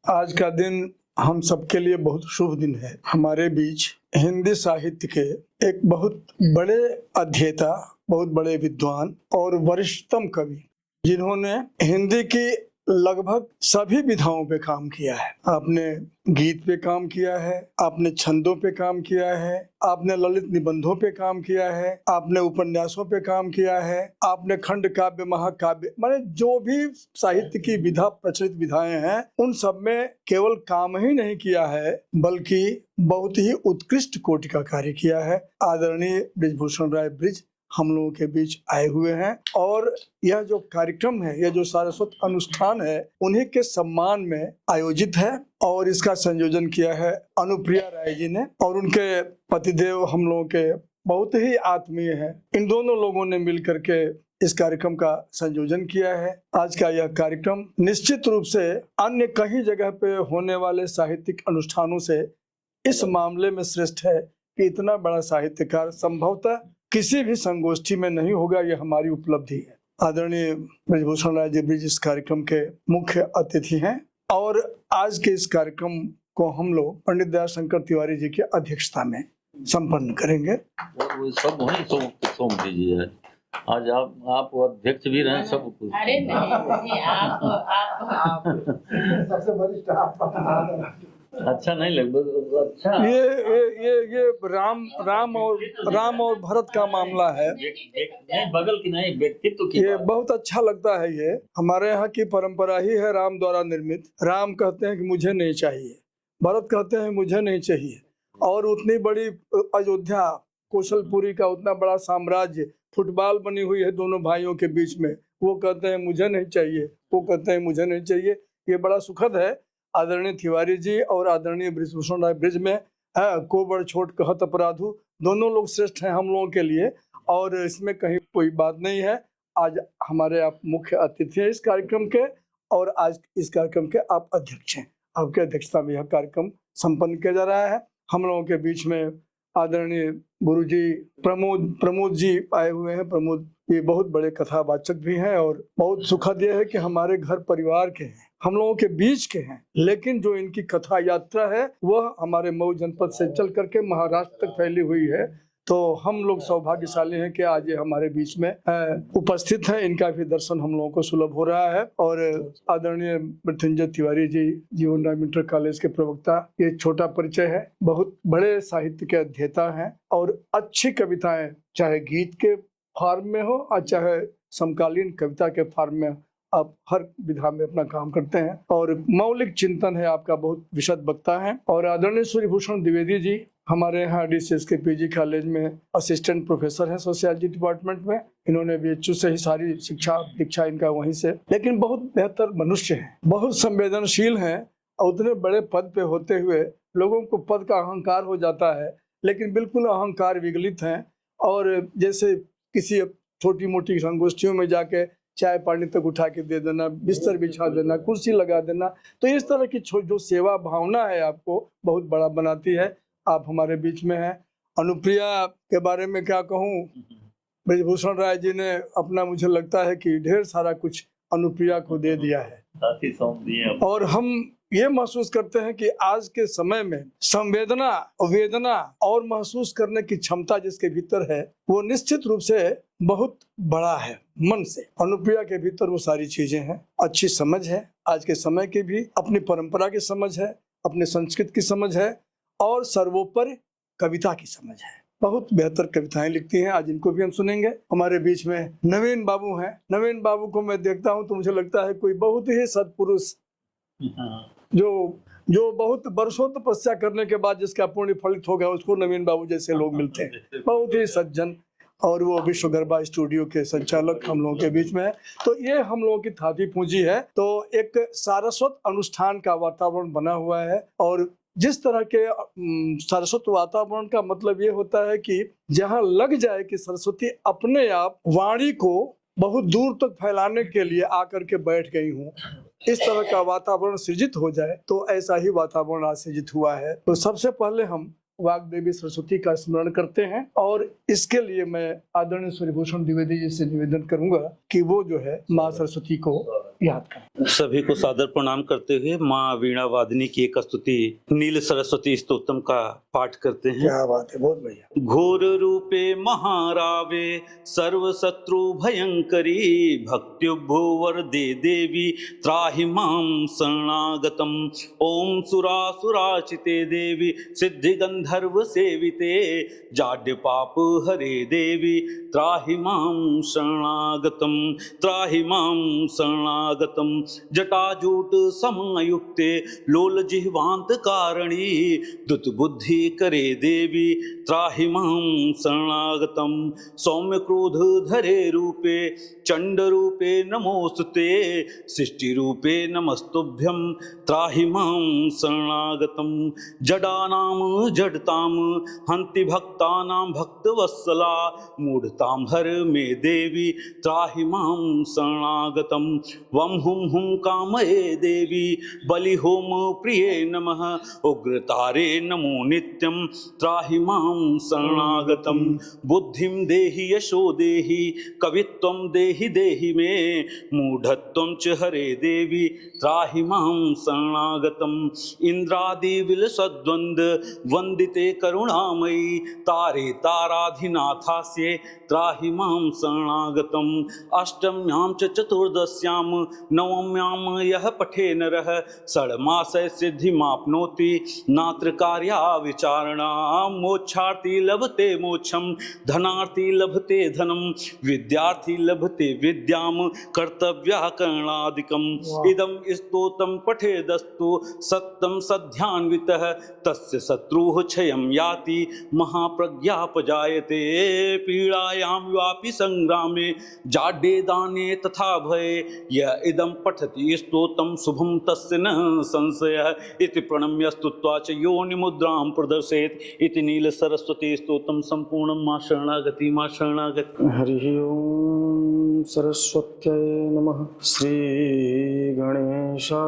आज का दिन हम सबके लिए बहुत शुभ दिन है। हमारे बीच हिंदी साहित्य के एक बहुत बड़े अध्येता, बहुत बड़े विद्वान और वरिष्ठतम कवि, जिन्होंने हिंदी की लगभग सभी विधाओं पे काम किया है। आपने गीत पे काम किया है, आपने छंदों पे काम किया है, आपने ललित निबंधों पे काम किया है, आपने उपन्यासों पे काम किया है, आपने खंड काव्य, महाकाव्य, माने जो भी साहित्य की विधा, प्रचलित विधाएं हैं, उन सब में केवल काम ही नहीं किया है बल्कि बहुत ही उत्कृष्ट कोटि का कार्य किया है। आदरणीय बृजभूषण राय ब्रिज हम लोगों के बीच आए हुए हैं और यह जो कार्यक्रम है, यह जो सारस्वत अनुष्ठान है, उन्हीं के सम्मान में आयोजित है और इसका संयोजन किया है अनुप्रिया राय जी ने और उनके पतिदेव हम लोगों के बहुत ही आत्मीय हैं। इन दोनों लोगों ने मिलकर के इस कार्यक्रम का संयोजन किया है। आज का यह कार्यक्रम निश्चित रूप से अन्य कहीं जगह पे होने वाले साहित्यिक अनुष्ठानों से इस मामले में श्रेष्ठ है कि इतना बड़ा साहित्यकार संभवतः किसी भी संगोष्ठी में नहीं होगा। यह हमारी उपलब्धि है। आदरणीय बृजभूषण राय जी ब्रिज इस कार्यक्रम के मुख्य अतिथि हैं और आज के इस कार्यक्रम को हम लोग पंडित दया शंकर तिवारी जी की अध्यक्षता में संपन्न करेंगे। वो सब वही सोम दीजिए। आज आप अध्यक्ष भी रहे सब कुछ। अरे नहीं, आप सबसे वरिष्ठ आप। अच्छा नहीं लगता। अच्छा, ये राम और भरत का मामला है। नहीं बगल की नहीं, व्यक्तित्व की। ये बहुत अच्छा लगता है। ये हमारे यहाँ की परंपरा ही है, राम द्वारा निर्मित। राम कहते हैं कि मुझे नहीं चाहिए, भरत कहते हैं मुझे नहीं चाहिए, और उतनी बड़ी अयोध्या, कौशलपुरी का उतना बड़ा साम्राज्य, फुटबॉल बनी हुई है दोनों भाइयों के बीच में। वो कहते हैं मुझे नहीं चाहिए, वो कहते हैं मुझे नहीं चाहिए। ये बड़ा सुखद है। आदरणीय तिवारी जी और आदरणीय बृजभूषण राय ब्रिज में को बड़ छोट कहत अपराधु, दोनों लोग श्रेष्ठ हैं हम लोगों के लिए और इसमें कहीं कोई बात नहीं है। आज हमारे आप मुख्य अतिथि हैं इस कार्यक्रम के और आज इस कार्यक्रम के आप अध्यक्ष हैं। आपके अध्यक्षता में यह कार्यक्रम संपन्न किया जा रहा है। हम लोगों के बीच में आदरणीय गुरु जी प्रमोद जी आए हुए हैं। प्रमोद ये बहुत बड़े कथावाचक भी हैं और बहुत सुखद यह है कि हमारे घर परिवार के हैं, हम लोगों के बीच के हैं, लेकिन जो इनकी कथा यात्रा है वह हमारे मऊ जनपद से चल करके महाराष्ट्र तक फैली हुई है। तो हम लोग सौभाग्यशाली हैं कि आज ये हमारे बीच में उपस्थित हैं। इनका भी दर्शन हम लोगों को सुलभ हो रहा है। और आदरणीय मृत्युंजय तिवारी जी जीवन राम इंटर कॉलेज के प्रवक्ता, ये छोटा परिचय है। बहुत बड़े साहित्य के अध्येता हैं और अच्छी कविताएं चाहे गीत के फॉर्म में हो और चाहे समकालीन कविता के फॉर्म में, आप हर विधा में अपना काम करते हैं और मौलिक चिंतन है आपका, बहुत विशद वक्ता है। और आदरणीय सूर्यभूषण द्विवेदी जी हमारे यहाँ DCS के PG कॉलेज में असिस्टेंट प्रोफेसर हैं सोशियोलॉजी डिपार्टमेंट में। इन्होंने BHU से ही सारी दीक्षा इनका वहीं से, लेकिन बहुत बेहतर मनुष्य हैं, बहुत संवेदनशील हैं और उतने बड़े पद पे होते हुए लोगों को पद का अहंकार हो जाता है, लेकिन बिल्कुल अहंकार विगलित हैं। और जैसे किसी छोटी मोटी संगोष्ठियों में जाके चाय पानी तक उठा के दे देना, बिस्तर बिछा देना, कुर्सी लगा देना, तो इस तरह की जो सेवा भावना है आपको बहुत बड़ा बनाती है। आप हमारे बीच में हैं। अनुप्रिया के बारे में क्या कहूँ, बृजभूषण राय जी ने अपना, मुझे लगता है कि ढेर सारा कुछ अनुप्रिया को दे दिया है और हम ये महसूस करते हैं कि आज के समय में संवेदना, वेदना और महसूस करने की क्षमता जिसके भीतर है वो निश्चित रूप से बहुत बड़ा है मन से। अनुप्रिया के भीतर वो सारी चीजें हैं। अच्छी समझ है, आज के समय की भी अपनी परंपरा की समझ है, अपने संस्कृत की समझ है और सर्वोपरि कविता की समझ है। बहुत बेहतर कविताएं लिखती हैं। आज इनको भी हम सुनेंगे। हमारे बीच में नवीन बाबू हैं। नवीन बाबू को मैं देखता हूं तो मुझे लगता है कोई बहुत ही सत्पुरुष, जो बहुत वर्षों तपस्या करने के बाद जिसका पुण्य फलित हो गया, उसको नवीन बाबू जैसे लोग मिलते हैं। बहुत ही सज्जन, और वो विश्वगर्भा स्टूडियो के संचालक हम लोगों के बीच में है। तो ये हम लोगों की थाती पूंजी है। तो एक सारस्वत अनुष्ठान का वातावरण बना हुआ है और जिस तरह के सरस्वत वातावरण का मतलब ये होता है कि जहाँ लग जाए कि सरस्वती अपने आप वाणी को बहुत दूर तक फैलाने के लिए आकर के बैठ गई हूँ, इस तरह का वातावरण सृजित हो जाए, तो ऐसा ही वातावरण आज सृजित हुआ है। तो सबसे पहले हम वाग्देवी सरस्वती का स्मरण करते हैं। और इसके लिए मैं आदरणीय सूर्यभूषण द्विवेदी जी से निवेदन करूंगा कि वो जो है माँ सरस्वती को याद करें। सभी को सादर प्रणाम करते हुए माँ वीणा वादिनी की एक स्तुति नील सरस्वती स्तोत्रम का पाठ करते हैं। क्या बात है, बहुत बढ़िया। घोर रूपे महारावे सर्व शत्रु भयंकरी भक्त्युभुवर दे देवी त्राहि मां शरणागतम। ओम सुरासुराचिते देवी सिद्धि गंधर्व सेविते जाड्य पाप हरे देवी त्राहि मां शरणागतम। त्राहि मां शरणागतम। जटाजूट समायुक्ते लोल जिह्वांत कारणी दुत बुद्धि करे देवी त्राहि मां शरणागतम। सौम्य क्रोध धरे रूपे चंड रूपे नमोस्तुते सृष्टि रूपे नमस्तुभ्यं त्राहि मां शरणागतम। जडानां जडतां हन्ति भक्तानां भक्तवत्सला मूढ़तां हर मे देवी त्राहि मां शरणागतम। वम हुम हुम कामये देवी बलि होम प्रिये नमः उग्रतारे नमो नित्यं त्राहि मां शरणागतम। बुद्धिं देहि यशो देहि कवित्वं देहि देहि मे मूढ़त्वं च हरे देवी त्राहि मां शरणागतम। इंद्रादि विलसद्वन्द्व वंदिते करुणामयी तारे ताराधिनाथास्ये त्राहि मां शरणागतम। अष्टम्यां च चतुर्दश्यां नवम्यां यः पठे नरः षड्मासै सिद्धिमाप्नोति नात्र कार्या विचारणा। मोक्षार्थी लभते मोक्षं धनार्थी लभते धनं विद्यार्थी लभते विद्यां कर्तव्याकरणादिकम्। इदं स्तोत्रं पठेदस्तु सत्यं सध्यान्वितः तस्य शत्रुः क्षयं याति महाप्रज्ञापजायते। पीडायां वापि संग्रामे जाड्ये दाने तथा भये यः इदं पठति स्तोत्रं शुभं तस्य न संशयः। इति प्रणम्य स्तुत्वा च योनिमुद्रां प्रदर्शयेत्। इति नील सरस्वती स्तोत्रं संपूर्णं। मां शरणागति मां शरणागति। हरि ओम सरस्वत्यै नमः। श्री गणेशाय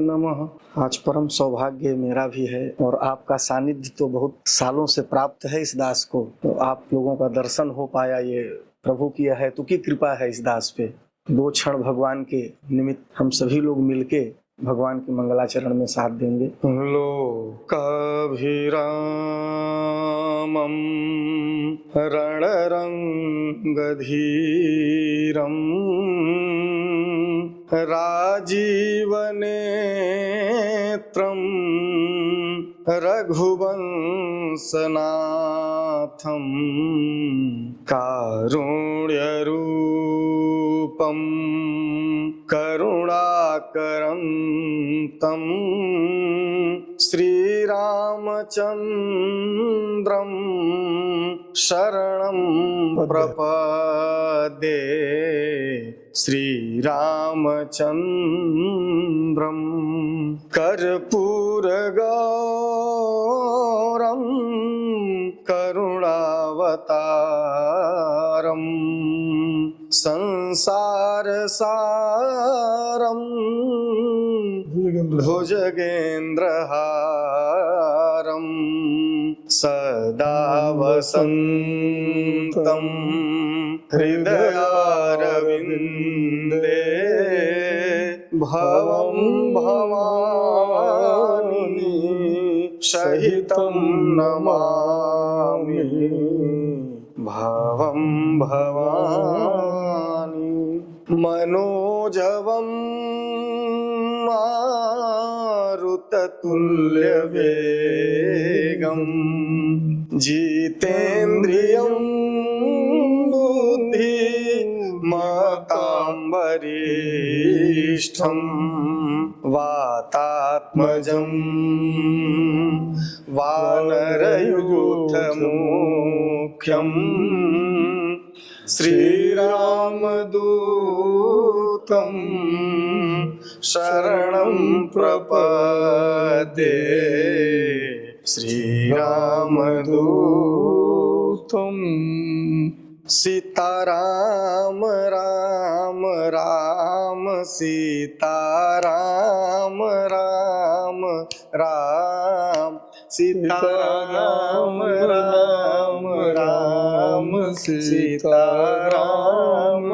नमः। आज परम सौभाग्य मेरा भी है और आपका सानिध्य तो बहुत सालों से प्राप्त है इस दास को, तो आप लोगों का दर्शन हो पाया, ये प्रभु की है तो की कृपा है इस दास पे। 2 क्षण भगवान के निमित्त हम सभी लोग मिलके भगवान के मंगलाचरण में साथ देंगे। लोकाभिरामं रणरंगधीरं राजीवनेत्रं रघुवंशनाथं कारुण्यरूपं करुणाकरं तं श्रीरामचन्द्रं शरणं प्रपद्ये। श्रीरामचन्द्रं कर्पूरगौरं करुणावतारं संसारसारं भुजगेन्द्रहारं सदा वसन्तं हृदयारविन्दे भवं भवानी सहितं नमामि भवं भवानी। मनोजवं मारुततुल्यवेगं जितेन्द्रियं बुद्धिमतां वरिष्ठं वातात्मजं वानरयूथमुख्यं श्रीरामदूतं शरणं प्रपद्ये। श्रीरामदूतं सीताराम राम राम सीताराम राम राम सीताराम राम राम सीताराम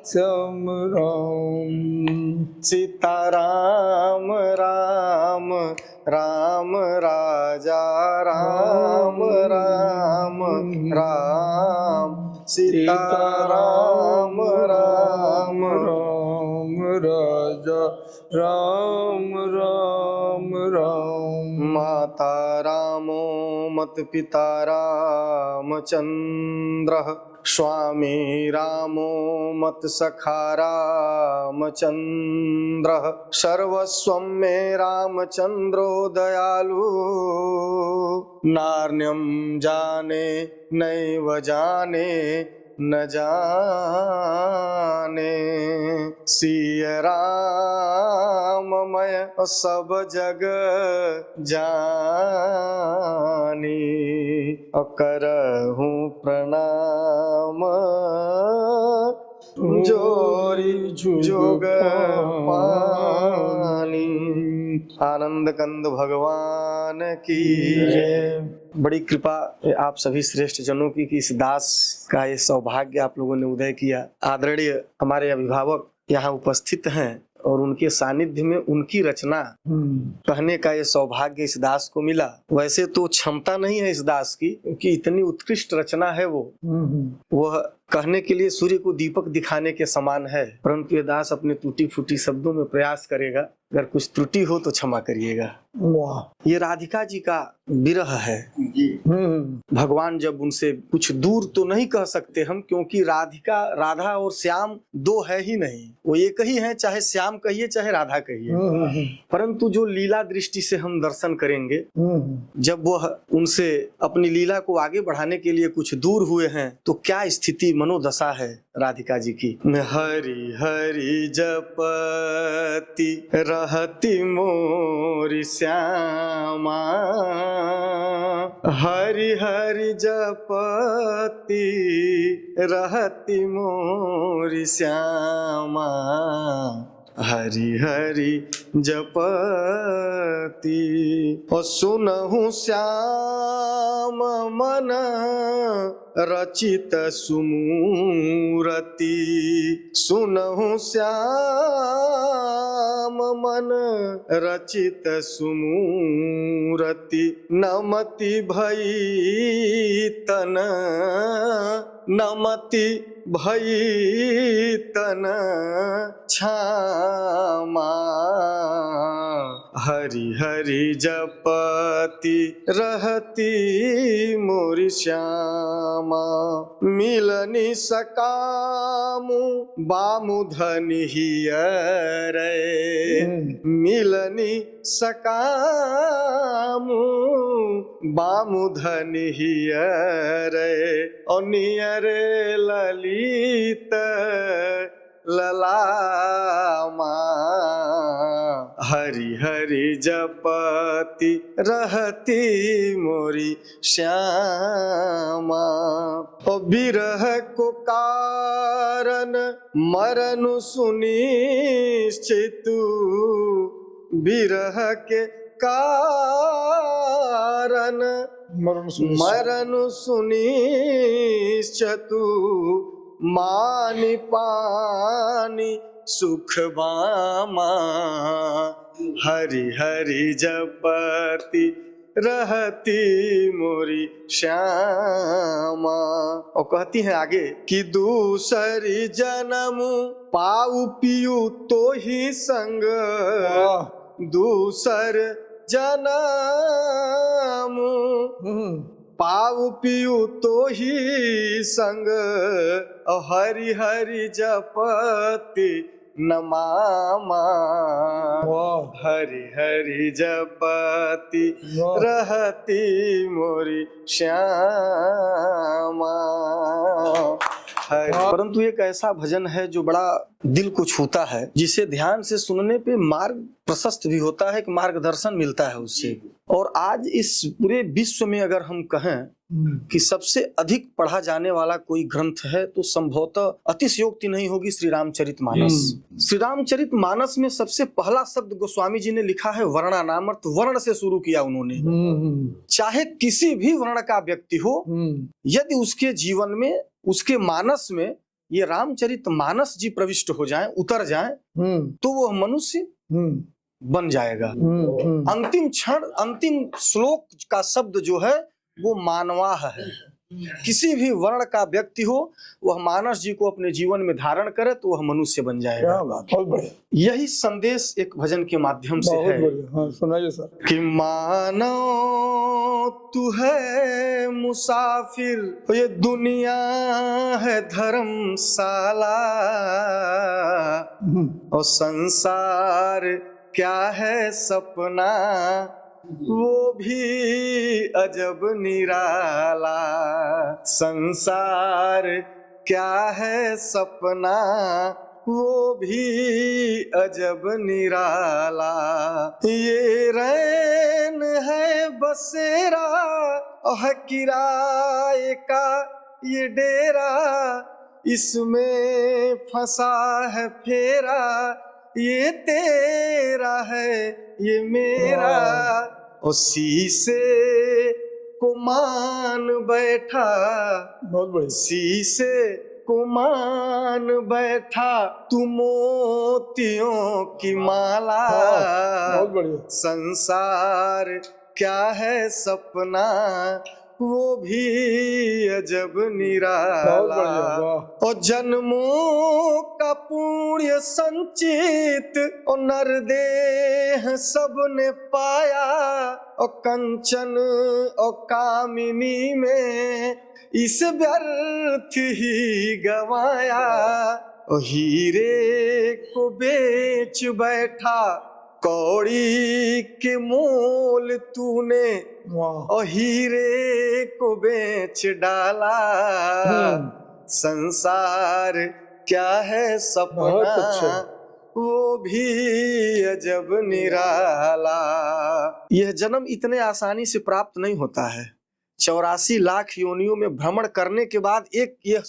श्याम राम सीताराम राम राम राजा राम राम राम सीताराम राम राम राजा राम राम राम माता रामो मत पिता रामचन्द्रः स्वामी रामो मत सखा रामचन्द्रः सर्वस्वं मे रामचन्द्रो दयालु नार्यं जाने नैव जाने न जाने सिय राममय सब जग जानी करहूँ प्रणाम जोरी जुग पानी। आनंद कंद भगवान की जय। बड़ी कृपा आप सभी श्रेष्ठ जनों की कि इस दास का ये सौभाग्य आप लोगों ने उदय किया। आदरणीय हमारे अभिभावक यहाँ उपस्थित हैं और उनके सानिध्य में उनकी रचना कहने का ये सौभाग्य इस दास को मिला। वैसे तो क्षमता नहीं है इस दास की क्योंकि इतनी उत्कृष्ट रचना है वह कहने के लिए सूर्य को दीपक दिखाने के समान है, परंतु ये दास अपने टूटी फूटी शब्दों में प्रयास करेगा। अगर कुछ त्रुटि हो तो क्षमा करिएगा। वाह ये राधिका जी का विरह है। भगवान जब उनसे कुछ दूर तो नहीं कह सकते हम, क्योंकि राधिका राधा और श्याम दो है ही नहीं, वो एक ही है, चाहे श्याम कहिए चाहे राधा कहिए। परंतु जो लीला दृष्टि से हम दर्शन करेंगे, जब वह उनसे अपनी लीला को आगे बढ़ाने के लिए कुछ दूर हुए हैं तो क्या स्थिति मनोदशा है राधिका जी की। हरि हरि जपति रहती मोरी श्यामा, हरि हरि जपति रहती मोरी श्यामा, हरि हरि जपति और सुनहु श्याम मन रचित सुमूरति, सुनहु श्याम मन रचित सुमूरति, नमति भई तन नमति भई तन क्षमा, हरि हरि जपति रहती मोरी श्यामा, मिलनी सकामु बामु धनि हियरे, मिलनी सकामु बामु धनि हियरे, नियरे ललित ललामा, हरि हरि जपति रहती मोरी श्यामा। और बिरह को कारण मरनु सुनिश्चितु, बिरह के कारण मरनु सुनिश्चितु, मानि पानी सुख बामा, हरि हरि जपति रहती मोरी श्यामा। और कहती हैं आगे कि दूसरी जन्म पाऊ पियू तो ही संग, दूसर जन्म पाऊ पियू तो ही संग, हरि हरि जपति नमामा, हरि हरि जपति रहती मोरी श्यामा। है। परंतु एक ऐसा भजन है जो बड़ा दिल को छूता है, जिसे ध्यान से सुनने पे मार्ग प्रशस्त भी होता है, एक मार्गदर्शन मिलता है उससे। और आज इस पूरे विश्व में अगर हम कहें कि सबसे अधिक पढ़ा जाने वाला कोई ग्रंथ है तो संभवतः अतिशयोक्ति नहीं होगी श्री रामचरितमानस। श्री रामचरितमानस में सबसे पहला शब्द गोस्वामी जी ने लिखा है वर्णानाम, अर्थ वर्ण से शुरू किया उन्होंने। चाहे किसी भी वर्ण का व्यक्ति हो, यदि उसके जीवन में, उसके मानस में ये रामचरितमानस जी प्रविष्ट हो जाएं, उतर जाएं, तो वह मनुष्य बन जाएगा। अंतिम क्षण, अंतिम श्लोक का शब्द जो है वो मानवाह है। किसी भी वर्ण का व्यक्ति हो, वह मानस जी को अपने जीवन में धारण करे तो वह मनुष्य बन जाएगा। क्या बात, बहुत बढ़िया। यही संदेश एक भजन के माध्यम से बहुत है। बढ़िया, हाँ सुनाइए सर। कि मानो तू है मुसाफिर, ये दुनिया है धर्मशाला, और संसार क्या है सपना, वो भी अजब निराला। संसार क्या है सपना, वो भी अजब निराला। ये रैन है बसेरा, और किराए का ये डेरा, इसमें फंसा है फेरा, ये तेरा है ये मेरा। और शीशे को मान बैठा, बहुत बढ़िया। शीशे को मान बैठा, तू मोतियों की माला। बहुत बढ़िया। संसार क्या है सपना, वो भी अजब निराला। और जन्मों का पुण्य संचित, और नरदेह सबने पाया, और कंचन और कामिनी में इस व्यर्थ ही गवाया। और हीरे को बेच बैठा, कौड़ी के मोल तूने, और हीरे को बेच डाला। संसार क्या है सपना, वो भी अजब निराला। यह जन्म इतने आसानी से प्राप्त नहीं होता है। 84 लाख योनियों में भ्रमण करने के बाद एक यह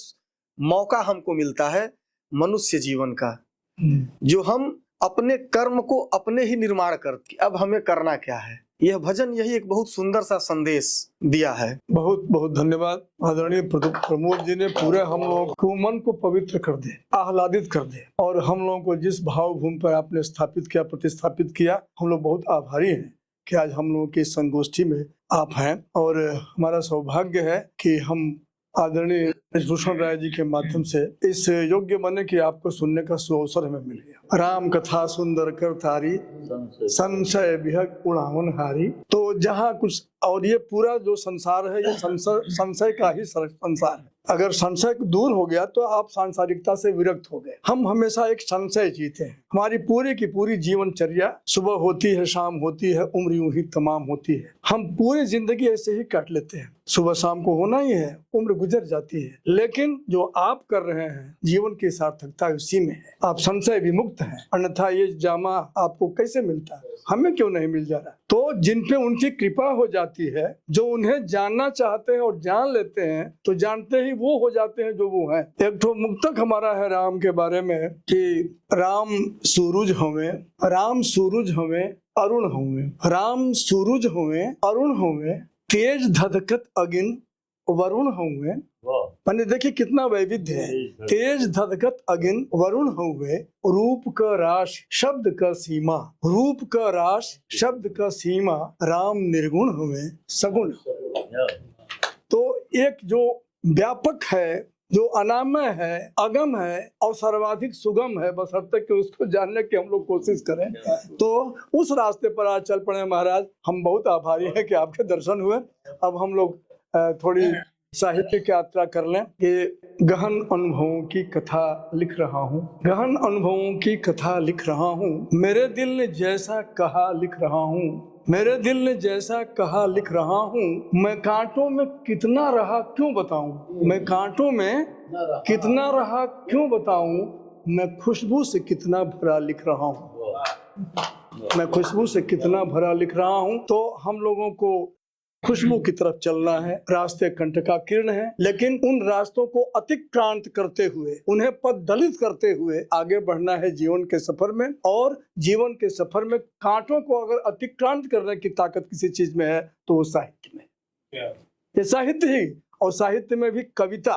मौका हमको मिलता है मनुष्य जीवन का, जो हम अपने कर्म को अपने ही निर्माण करते, अब हमें करना क्या है। यह भजन यही एक बहुत सुंदर सा संदेश दिया है। बहुत बहुत धन्यवाद आदरणीय प्रमोद जी ने पूरे हम लोगों को मन को पवित्र कर दे, आह्लादित कर दे, और हम लोगों को जिस भावभूमि पर आपने स्थापित किया, प्रतिस्थापित किया, हम लोग बहुत आभारी हैं कि आज हम लोगों की संगोष्ठी में आप हैं। और हमारा सौभाग्य है कि हम आदरणीय भूषण राय जी के माध्यम से इस योग्य बने कि आपको सुनने का सुअवसर हमें मिल गया। राम कथा सुंदर कर तारी, संशय विहग उड़ावन हारी। तो जहाँ कुछ, और ये पूरा जो संसार है, ये संशय का ही संसार है। अगर संशय दूर हो गया तो आप सांसारिकता से विरक्त हो गए। हम हमेशा एक संशय जीते हैं। हमारी पूरी की पूरी जीवनचर्या, सुबह होती है, शाम होती है, उम्र यूं ही तमाम होती है। हम पूरी जिंदगी ऐसे ही काट लेते हैं। सुबह शाम को होना ही है, उम्र गुजर जाती है। लेकिन जो आप कर रहे हैं, जीवन की सार्थकता उसी में है। आप संशय विमुक्त हैं, अन्यथा ये जामा आपको कैसे मिलता है? हमें क्यों नहीं मिल जा रहा? तो जिन पे उनकी कृपा हो जाती है, जो उन्हें जानना चाहते हैं और जान लेते हैं, तो जानते ही वो हो जाते हैं जो वो हैं। एक तो मुक्तक हमारा है राम के बारे में कि राम सूरज होवे, राम सूरज होवे अरुण होवे, राम सूरज होवे अरुण होवे, तेज धधकत अगिन वरुण होवे। मैंने देखिए कितना वैविध्य है। तेज धधकत अगिन वरुण होवे, रूप का राश शब्द का सीमा, रूप का राश शब्द का सीमा, राम निर्गुण होवे सगुण। तो एक जो व्यापक है, जो अनामय है, अगम है और सर्वाधिक सुगम है, बशर्ते कि उसको जानने की हम लोग कोशिश करें, तो उस रास्ते पर आज चल पड़े महाराज। हम बहुत आभारी हैं कि आपके दर्शन हुए। अब हम लोग थोड़ी साहित्यिक यात्रा कर लें। कि गहन अनुभवों की कथा लिख रहा हूँ, गहन अनुभवों की कथा लिख रहा हूँ, मेरे दिल ने जैसा कहा लिख रहा हूँ, मेरे दिल ने जैसा कहा लिख रहा हूँ, मैं कांटों में कितना रहा क्यों बताऊं, मैं कांटों में कितना रहा क्यों बताऊं, मैं खुशबू से कितना भरा लिख रहा हूं, मैं खुशबू से कितना भरा लिख रहा हूं। तो हम लोगों को खुशबू की तरफ चलना है, रास्ते कंटका किरण है, लेकिन उन रास्तों को अतिक्रांत करते हुए, उन्हें पथ दलित करते हुए आगे बढ़ना है जीवन के सफर में। और जीवन के सफर में कांटों को अगर अतिक्रांत करने की ताकत किसी चीज में है तो वो साहित्य में, ये साहित्य ही। और साहित्य में भी कविता,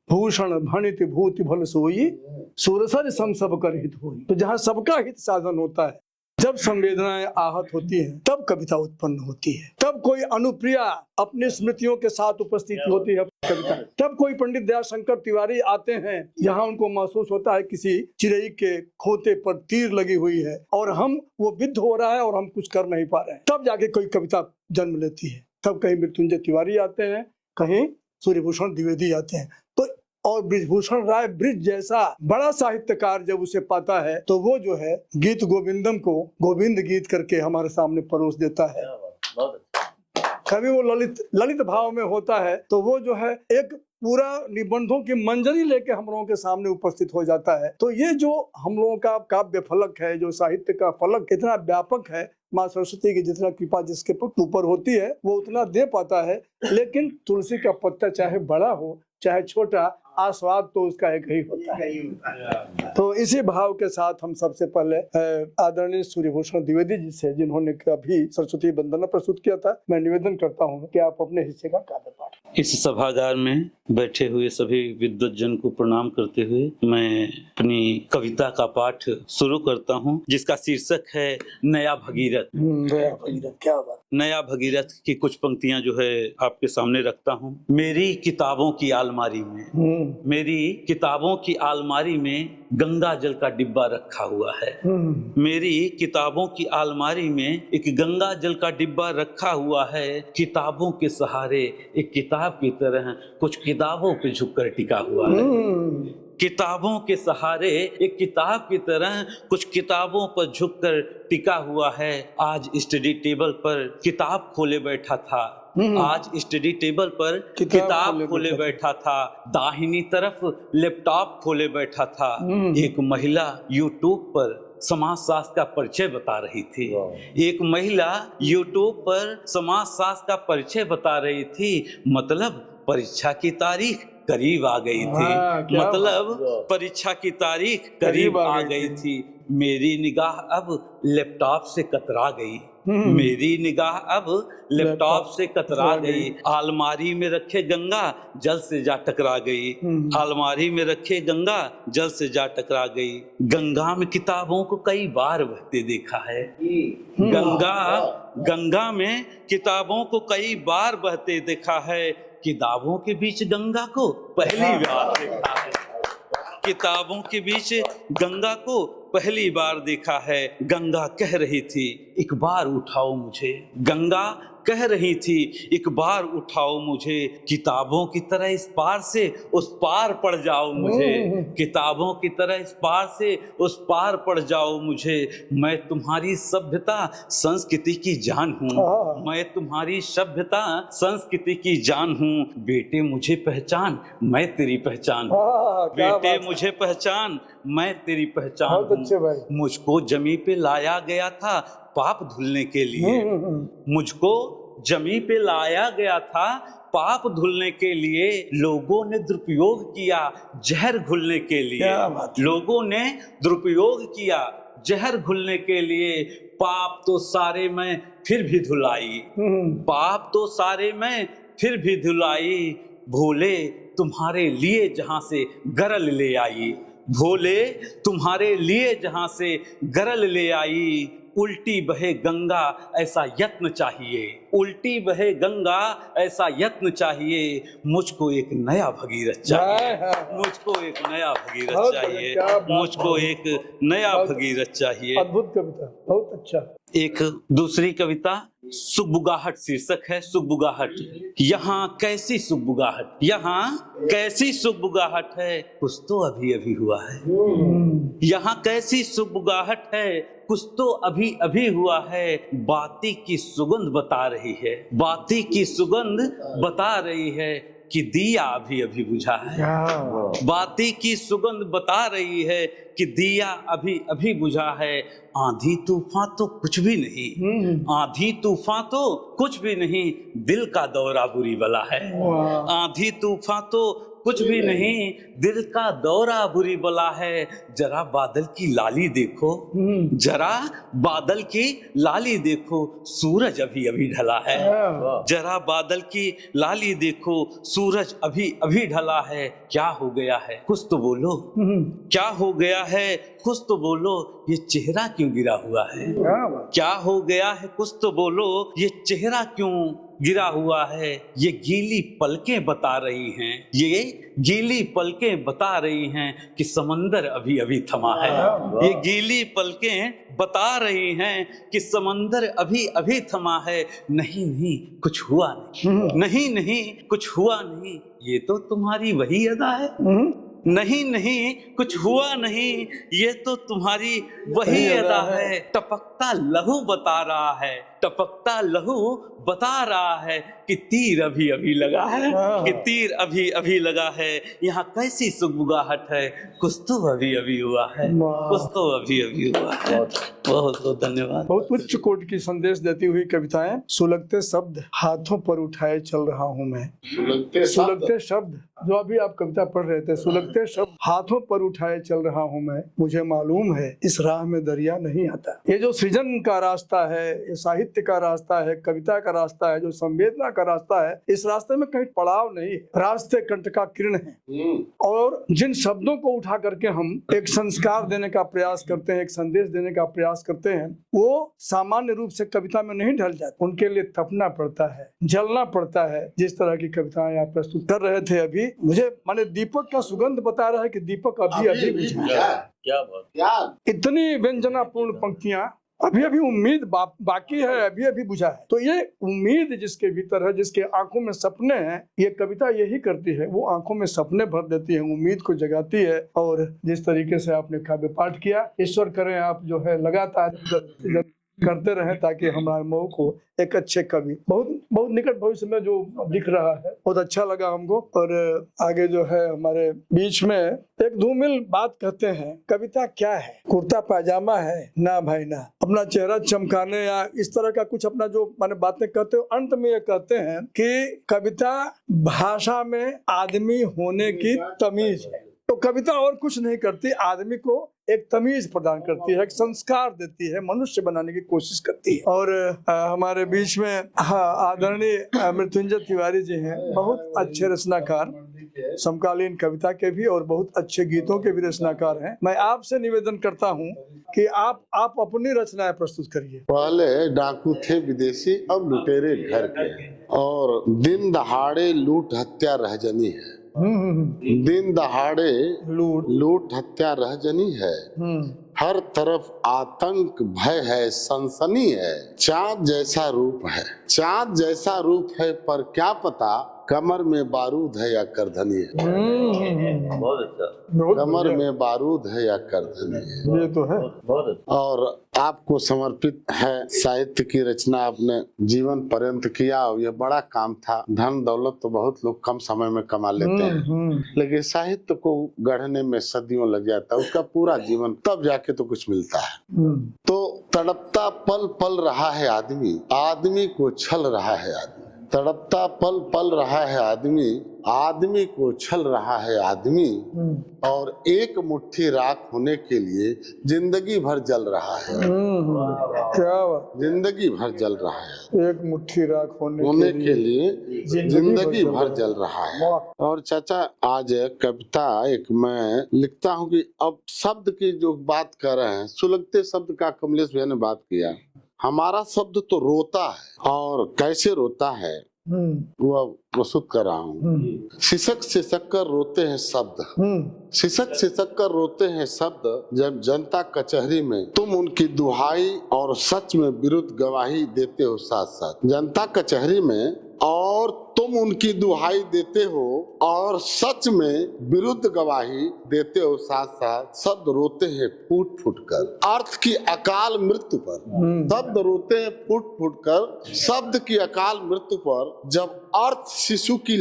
भूषण भणित भूति भल सोई, सुरसर सम सब कर हित होई। तो जहाँ सबका हित साधन होता है, जब संवेदनाएं आहत होती हैं, तब कविता उत्पन्न होती है, तब कोई अनुप्रिया अपनी स्मृतियों के साथ उपस्थित होती है कविता, तब कोई पंडित दयाशंकर तिवारी आते हैं, यहाँ उनको महसूस होता है किसी चिड़ै के खोते पर तीर लगी हुई है और हम वो विद्ध हो रहा है और हम कुछ कर नहीं पा रहे हैं, तब जाके कोई कविता जन्म लेती है। तब कहीं मृत्युंजय तिवारी आते हैं, कहीं सूर्यभूषण द्विवेदी आते हैं। तो और बृजभूषण राय ब्रिज जैसा बड़ा साहित्यकार जब उसे पाता है तो वो जो है गीत गोविंदम को गोविंद गीत करके हमारे सामने परोस देता है। कभी वो ललित भाव में होता है तो वो जो है एक पूरा निबंधों की मंजरी लेके हम लोगों के सामने उपस्थित हो जाता है। तो ये जो हम लोगों का काव्य फलक है, जो साहित्य का फलक इतना व्यापक है, माँ सरस्वती की जितना कृपा जिसके ऊपर होती है वो उतना दे पाता है। लेकिन तुलसी का पत्ता चाहे बड़ा हो चाहे छोटा, आस्वाद तो उसका एक ही होता है। तो इसी भाव के साथ हम सबसे पहले आदरणीय सूर्यभूषण द्विवेदी जी से, जिन्होंने कभी सरस्वती वंदना प्रस्तुत किया था, मैं निवेदन करता हूँ कि आप अपने हिस्से का काव्य पाठ। इस सभागार में बैठे हुए सभी विद्वज्जन को प्रणाम करते हुए मैं अपनी कविता का पाठ शुरू करता हूँ, जिसका शीर्षक है नया भगीरथ। नया भगीरथ, क्या बात। नया भगीरथ की कुछ पंक्तियां जो है आपके सामने रखता हूँ। मेरी किताबों की आलमारी में, मेरी किताबों की आलमारी में गंगा जल का डिब्बा रखा हुआ है। मेरी किताबों की आलमारी में एक गंगा जल का डिब्बा रखा हुआ है। किताबों के सहारे एक किताब की तरह कुछ किताबों पे झुककर टिका हुआ है। किताबों के सहारे एक किताब की तरह कुछ किताबों पर झुककर टिका हुआ है। आज स्टडी टेबल पर किताब खोले बैठा था, आज स्टडी टेबल पर किताब खोले बैठा था, दाहिनी तरफ लैपटॉप खोले बैठा था। एक महिला यूट्यूब पर समाजशास्त्र का परिचय बता रही थी। एक महिला यूट्यूब पर समाजशास्त्र का परिचय बता रही थी। मतलब परीक्षा की तारीख करीब आ गई थी, मतलब परीक्षा की तारीख करीब आ गई थी। मेरी निगाह अब लैपटॉप से कतरा गई, मेरी निगाह अब लैपटॉप से कतरा गई। आलमारी में रखे गंगा जल से जा टकरा गई, आलमारी में रखे गंगा जल से जा टकरा गई। गंगा में किताबों को कई बार बहते देखा है, गंगा में किताबों को कई बार बहते देखा है। किताबों के बीच गंगा को पहली बार देखा है, किताबों के बीच गंगा को पहली बार देखा है। गंगा कह रही थी एक बार उठाओ मुझे, गंगा कह रही थी एक बार उठाओ मुझे। किताबों की तरह इस पार से उस पार पड़ जाओ मुझे, किताबों की तरह इस पार से उस पार पड़ जाओ मुझे। मैं तुम्हारी सभ्यता संस्कृति की जान हूँ, मैं तुम्हारी सभ्यता संस्कृति की जान हूँ। बेटे मुझे पहचान, मैं तेरी पहचान हूँ, बेटे मुझे पहचान, मैं तेरी पहचान हूँ। मुझको जमी पे लाया गया था पाप धुलने के लिए, मुझको जमी पे लाया गया था पाप धुलने के लिए। लोगों ने दुरुपयोग किया जहर घुलने के लिए, लोगों ने दुरुपयोग किया जहर घुलने के लिए। पाप तो सारे मैं फिर भी धुलाई, पाप तो सारे मैं फिर भी धुलाई। भोले तुम्हारे लिए जहां से गरल ले आई, भोले तुम्हारे लिए जहां से गरल ले आई। उल्टी बहे गंगा ऐसा यत्न चाहिए, उल्टी बहे गंगा ऐसा यत्न चाहिए। मुझको एक नया भगीरथ चाहिए, मुझको एक नया भगीरथ चाहिए, मुझको एक नया भगीरथ चाहिए। अद्भुत कविता, बहुत अच्छा। एक दूसरी कविता सुगबुगाहट शीर्षक है, सुगबुगाहट। यहाँ कैसी सुगबुगाहट, यहाँ कैसी सुगबुगाहट है, कुछ तो अभी अभी हुआ है। यहाँ कैसी सुगबुगाहट है, कुछ तो अभी अभी हुआ है। बाती की सुगंध बता रही है, बाती की सुगंध बता रही है। कि दिया अभी अभी बुझा है। बाती की सुगंध बता रही है कि दिया अभी अभी बुझा है। आंधी तूफान तो कुछ भी नहीं, आंधी तूफान तो कुछ भी नहीं, दिल का दौरा बुरी बला है। आंधी तूफान तो कुछ भी नहीं, दिल का दौरा बुरी बला है। जरा बादल की लाली देखो, जरा बादल की लाली देखो, सूरज अभी अभी ढला है। जरा बादल की लाली देखो, सूरज अभी अभी ढला है। क्या हो गया है कुछ तो बोलो, क्या हो गया है कुछ तो बोलो, ये चेहरा क्यों गिरा हुआ है। क्या हो गया है कुछ तो बोलो, ये चेहरा क्यों गिरा हुआ है। ये गीली पलकें बता रही हैं, ये गीली पलकें बता रही हैं कि समंदर अभी अभी थमा है। ये गीली पलकें बता रही हैं कि समंदर अभी अभी थमा है। नहीं नहीं कुछ हुआ नहीं, नहीं नहीं कुछ हुआ नहीं, ये तो तुम्हारी वही अदा है। नहीं नहीं कुछ हुआ नहीं, ये तो तुम्हारी वही अदा है। टपकता लहू बता रहा है, टपकता लहू बता रहा है कि तीर अभी अभी लगा है, कि तीर अभी अभी लगा है। यहाँ कैसी सुगबुगाहट है, कुछ तो अभी अभी हुआ है, कुछ तो अभी अभी हुआ है। बहुत बहुत धन्यवाद। बहुत उच्च कोटि की संदेश देती हुई कविताएं। सुलगते शब्द हाथों पर उठाए चल रहा हूँ मैं। सुलगते शब्द जो अभी आप कविता पढ़ रहे थे, सुलगते शब्द हाथों पर उठाए चल रहा हूँ मैं। मुझे मालूम है इस राह में दरिया नहीं आता। ये जो सृजन का रास्ता है, ये साहित्य का रास्ता है, कविता का रास्ता है, जो संवेदना का रास्ता है, इस रास्ते में कहीं पड़ाव नहीं है, रास्ते कंटका किरण है। और जिन शब्दों को उठा करके हम एक संस्कार देने का प्रयास करते हैं, एक संदेश देने का प्रयास करते हैं, वो सामान्य रूप से कविता में नहीं ढल जाते। उनके लिए तपना पड़ता है, जलना पड़ता है। जिस तरह की कविताएं आप प्रस्तुत कर रहे थे अभी, मुझे माने दीपक का सुगंध बता रहा है कि दीपक अभी अभी बुझा। क्या बात। इतनी व्यंजनापूर्ण पंक्तियां, अभी अभी उम्मीद बाकी है, अभी अभी बुझा है। तो ये उम्मीद जिसके भीतर है, जिसके आंखों में सपने हैं, ये कविता यही करती है, वो आंखों में सपने भर देती है, उम्मीद को जगाती है। और जिस तरीके से आपने काव्य पाठ किया, ईश्वर करें आप जो है लगातार करते रहें, ताकि हमारे मोह को एक अच्छे कवि बहुत निकट भविष्य में जो दिख रहा है, बहुत अच्छा लगा हमको। और आगे जो है हमारे बीच में एक धूमिल बात कहते हैं, कविता क्या है, कुर्ता पायजामा है ना भाई ना, अपना चेहरा चमकाने या इस तरह का कुछ अपना जो माने बातें कहते हो। अंत में ये कहते हैं कि कविता भाषा में आदमी होने की तमीज है। तो कविता और कुछ नहीं करती, आदमी को एक तमीज प्रदान करती है, एक संस्कार देती है, मनुष्य बनाने की कोशिश करती है। और हमारे बीच में आदरणीय मृत्युंजय तिवारी जी हैं, बहुत अच्छे रचनाकार, समकालीन कविता के भी और बहुत अच्छे गीतों के भी रचनाकार हैं। मैं आपसे निवेदन करता हूं कि आप अपनी रचनाएं प्रस्तुत करिए। पहले डाकू थे विदेशी, अब लुटेरे घर के, और दिन दहाड़े लूट हत्या रहजनी है। दिन दहाड़े लूट हत्या रहजनी है। हर तरफ आतंक भय है, सनसनी है। चाँद जैसा रूप है, चाँद जैसा रूप है, पर क्या पता कमर में बारूद है या करधनी है। बहुत अच्छा। कमर में बारूद है या करधनी है। ये तो है। बहुत अच्छा। और आपको समर्पित है साहित्य की रचना, आपने जीवन पर्यंत किया। और ये बड़ा काम था। धन दौलत तो बहुत लोग कम समय में कमा लेते हैं, लेकिन साहित्य को गढ़ने में सदियों लग जाता है, उसका पूरा जीवन, तब जाके तो कुछ मिलता है। तो तड़पता पल पल रहा है आदमी, आदमी को छल रहा है आदमी। तड़पता पल पल रहा है आदमी, आदमी को छल रहा है आदमी। और एक मुट्ठी राख होने के लिए जिंदगी भर जल रहा है। क्या बात। जिंदगी भर जल रहा है, एक मुट्ठी राख होने के लिए जिंदगी भर जल रहा है। और चाचा, आज कविता एक मैं लिखता हूँ कि अब शब्द की जो बात कर रहे हैं, सुलगते शब्द का कमलेश भैया ने बात किया। हमारा शब्द तो रोता है, और कैसे रोता है वो प्रस्तुत कर रहा हूँ। सिसक सिसक कर रोते हैं शब्द, सिसक सिसक कर रोते हैं शब्द। जब जनता कचहरी में तुम उनकी दुहाई और सच में विरुद्ध गवाही देते हो साथ साथ। जनता कचहरी में और तुम उनकी दुहाई देते हो और सच में विरुद्ध गवाही देते हो, साथ साथ शब्द रोते हैं फूट फूट कर अर्थ की अकाल मृत्यु पर। शब्द रोते हैं फूट फूट कर शब्द की अकाल मृत्यु पर। जब अर्थ शिशु की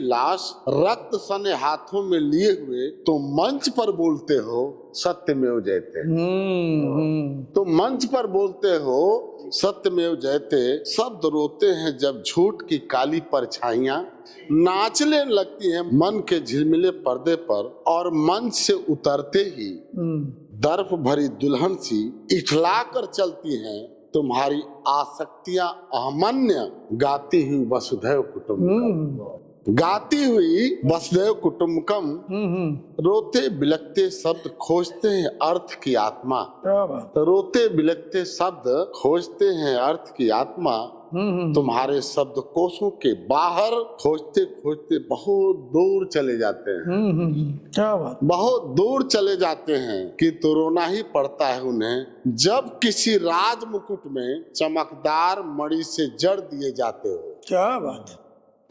लाश रक्त सने हाथों में लिए हुए तो मंच पर बोलते हो सत्यमेव जयते। तो मंच पर बोलते हो सत्यमेव जयते। शब्द रोते हैं जब झूठ की काली परछाइयां नाचने लगती हैं मन के झिलमिले पर्दे पर और मंच से उतरते ही दर्प भरी दुल्हन सी इठला कर चलती हैं तुम्हारी आसक्तियां अहमन्य गाती हुई वसुधैव कुटुंबकम। गाती हुई वसुधैव कुटुंबकम। रोते बिलखते शब्द खोजते हैं अर्थ की आत्मा। रोते बिलखते शब्द खोजते हैं अर्थ की आत्मा। तुम्हारे शब्द कोशों के बाहर खोजते खोजते बहुत दूर चले जाते हैं। क्या बात। बहुत दूर चले जाते हैं कि तो रोना ही पड़ता है उन्हें जब किसी राज मुकुट में चमकदार मणि से जड़ दिए जाते हो। क्या बात।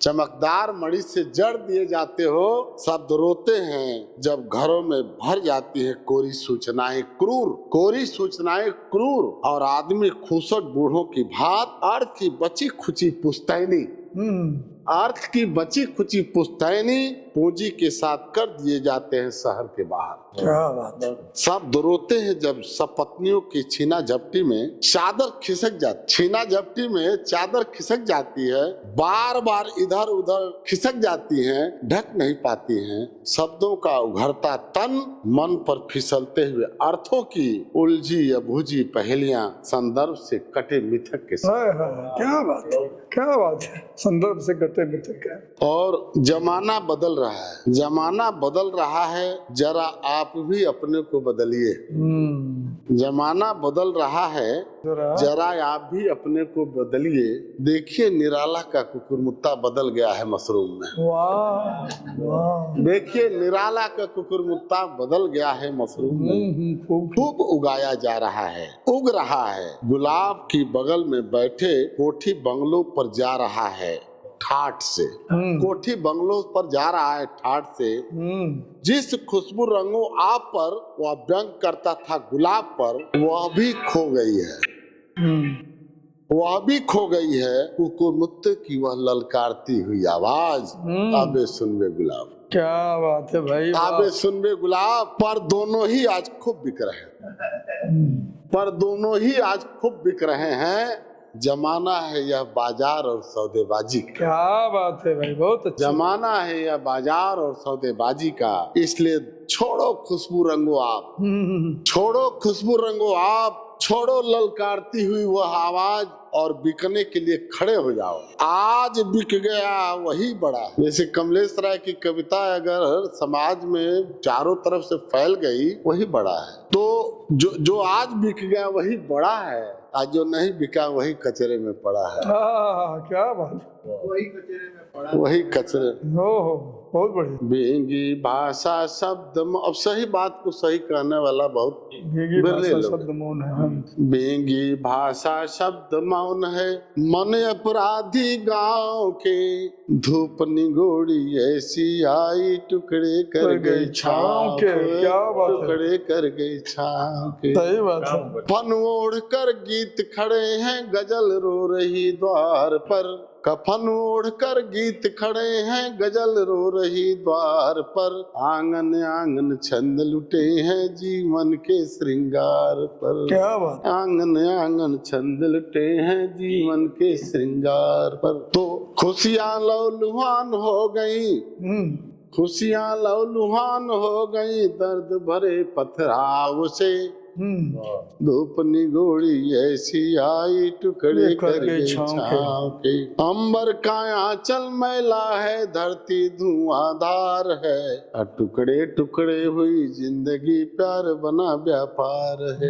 चमकदार मणि से जड़ दिए जाते हो। शब्द रोते हैं जब घरों में भर जाती है कोरी सूचनाएं क्रूर और आदमी खूसट बूढ़ों की भात अर्थ की बची खुची पुश्तैनी पूंजी के साथ कर दिए जाते हैं शहर के बाहर। क्या बात। शब्द रोते हैं जब सपत्नियों की छीना झपटी में चादर खिसक जाती है बार बार इधर उधर खिसक जाती हैं ढक नहीं पाती हैं। शब्दों का उघरता तन मन पर फिसलते हुए अर्थों की उलझी या भूजी पहेलियां संदर्भ से कटे मिथक के साथ। क्या बात है। संदर्भ से कटे मिथक है। और जमाना बदल रहा है जरा आप भी अपने को बदलिए। जमाना बदल रहा है जरा आप भी अपने को बदलिए। देखिए निराला का कुकुरमुत्ता बदल गया है मशरूम में। वाह। देखिए निराला का कुकुरमुत्ता बदल गया है मशरूम में। खूब उगाया जा रहा है उग रहा है। गुलाब की बगल में बैठे कोठी बंगलों पर जा रहा है ठाठ से। कोठी बंगलों पर जा रहा है ठाठ से। जिस खुशबू रंगों आप पर वह व्यंग करता था गुलाब पर वह भी खो गई है कुकुरमुत्ते की वह ललकारती हुई आवाज। आबे सुनबे गुलाब। क्या बात है भाई। आबे सुनबे गुलाब। पर दोनों ही आज खूब बिक रहे हैं। जमाना है यह बाजार और सौदेबाजी का। क्या बात है भाई। बहुत अच्छा। जमाना है यह बाजार और सौदेबाजी का। इसलिए छोड़ो खुशबू रंगो आप छोड़ो ललकारती हुई वह आवाज और बिकने के लिए खड़े हो जाओ। आज बिक गया वही बड़ा है। जैसे कमलेश राय की कविता अगर समाज में चारों तरफ से फैल गई वही बड़ा है। तो जो आज बिक गया वही बड़ा है। आज जो नहीं बिका वही कचरे में पड़ा है। क्या बात। वही कचरे। बहुत बढ़िया। बेंगी भाषा शब्द अब सही बात को सही कहने वाला बहुत शब्द मौन है। बेंगी भाषा शब्द मौन है मन अपराधी गांव के। धूप निगोड़ी ऐसी आई टुकड़े कर गई छाँव के। क्या बात। टुकड़े कर गई छाँव के। सही बात है। फन ओढ़ कर गीत खड़े हैं गजल रो रही द्वार पर। कफन ओढ़ कर गीत खड़े हैं गजल रो रही द्वार पर। आंगन आंगन छंद लुटे हैं जीवन के श्रृंगार पर। क्या बात। आंगन आंगन छंद लुटे हैं जीवन के श्रृंगार पर। तो खुशियां लौलुहान हो गई दर्द भरे पथराव से। धूप निगोड़ी ऐसी आई टुकड़े कर गई छाँव के। अंबर का आंचल मैला है धरती धुआंधार है। टुकड़े टुकड़े हुई जिंदगी प्यार बना व्यापार है।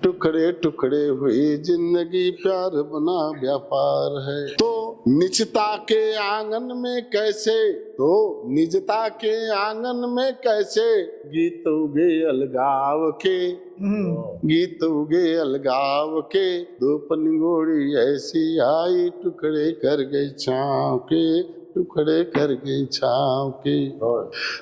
टुकड़े टुकड़े हुई जिंदगी प्यार बना व्यापार है। तो निजता के आंगन में कैसे गीत उगे अलगाव के। गीत उगे अलगाव के, धूप निगोड़ी ऐसी आई, टुकड़े कर गई छाँव के, टुकड़े कर गई छाँव के।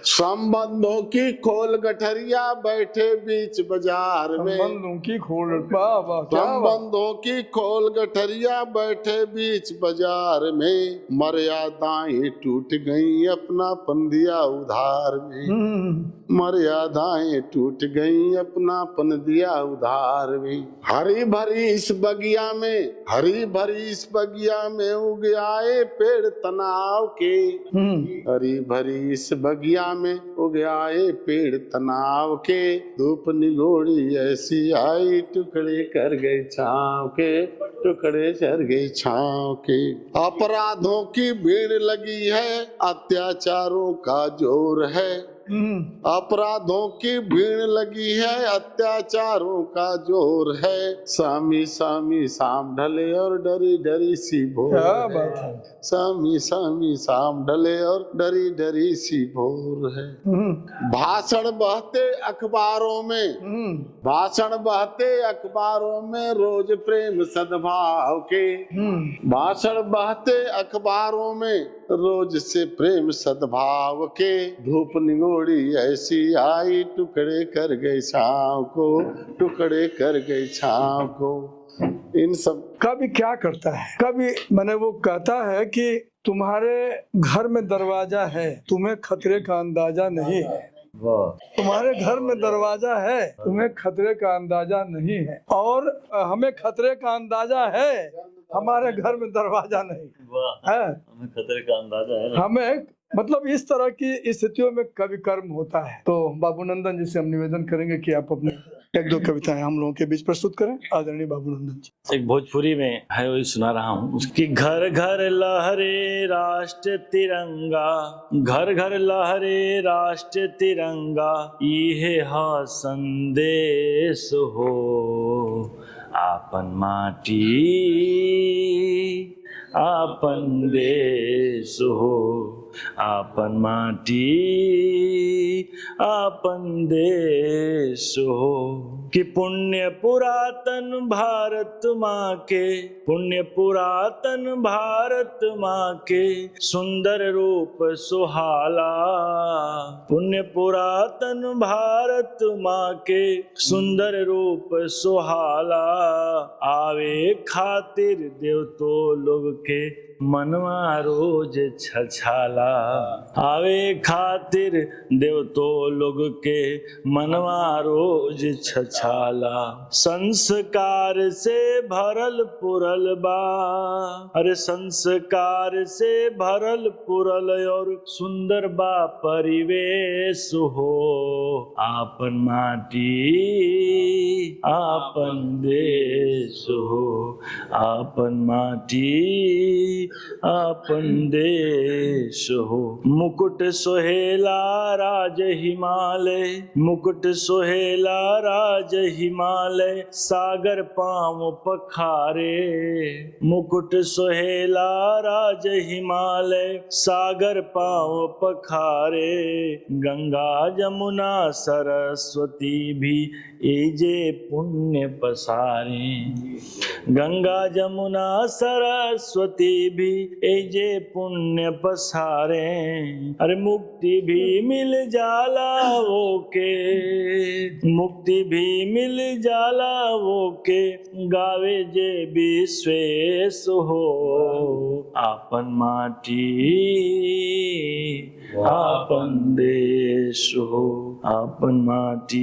संबंधों की खोल गठरिया बैठे बीच बाजार में, संबंधों की खोल, वाह वाह क्या बात। संबंधों की खोल गठरिया बैठे बीच बाजार में, मर्यादाएं टूट गई अपनापन दिया उधार में, मर्यादाएं टूट गई अपनापन दिया उधार में। हरी भरी इस बगिया में, हरी भरी इस बगिया में उग आए पेड़ तनाव के, हरी भरी इस बगिया में उग आए पेड़ तनाव के, धूप निगोड़ी ऐसी आई, टुकड़े कर गई छाँव के, टुकड़े कर गई छाँव के। अपराधों की भीड़ लगी है, अत्याचारों का जोर है, अपराधों की भीड़ लगी है, अत्याचारों का जोर है, सामी सामी शाम ढले और डरी डरी सी भोर क्या है, बात है। सामी सामी शाम ढले और डरी डरी सी भोर है। भाषण बहते अखबारों में, भाषण बहते अखबारों में रोज प्रेम सद्भाव के, भाषण बहते अखबारों में रोज से प्रेम सद्भाव के, धूप निगोड़ी ऐसी आई, टुकड़े कर गई छाँव को, टुकड़े कर गई छाँव को। इन सब कभी क्या करता है, कभी मैंने वो कहता है कि तुम्हारे घर में दरवाजा है, तुम्हें खतरे का अंदाजा नहीं है, तुम्हारे घर में दरवाजा है, तुम्हें खतरे का अंदाजा नहीं है, और हमें खतरे का अंदाजा है, हमारे घर में दरवाजा नहीं है। हमें खतरे का अंदाजा है। हमें मतलब इस तरह की स्थितियों में कवि कर्म होता है। तो बाबू नंदन जी से हम निवेदन करेंगे कि आप अपने एक दो कविताएं हम लोगों के बीच प्रस्तुत करें। आदरणीय बाबू नंदन जी। एक भोजपुरी में है, वही सुना रहा हूँ। उसकी घर घर लहरे राष्ट्र तिरंगा, घर घर लहरे राष्ट्र तिरंगा, ये हा संदेश हो आपन माटी आपन देश हो, आपन माटी आपन देश हो। कि पुण्य पुरातन भारत माँ के, पुण्य पुरातन भारत माँ के सुंदर रूप सुहाला, पुण्य पुरातन भारत माँ के सुंदर रूप सुहाला, आवे खातिर देव तो लोग के मनवा रोज छछाला, आवे खातिर देव तो लोग के मनवा रोज छछाला। संस्कार से भरल पुरल बा, अरे संस्कार से भरल पुरल और सुंदर बा परिवेश हो, आपन माटी आपन देश हो, आपन माटी आपन देश हो। मुकुट सोहेला राज हिमालय, मुकुट सोहेला राज हिमालय, सागर पाँव पखारे, मुकुट सोहेला राज हिमालय, सागर पाँव पखारे, गंगा जमुना सरस्वती भी एजे पुण्य पसारे, गंगा जमुना सरस्वती भी एजे पुण्य पसारे, अरे मुक्ति भी मिल जाला वो के, मुक्ति भी मिल जाला वो के, गावे जे विश्वेश हो, आपन माटी आपन देश हो, आपन माटी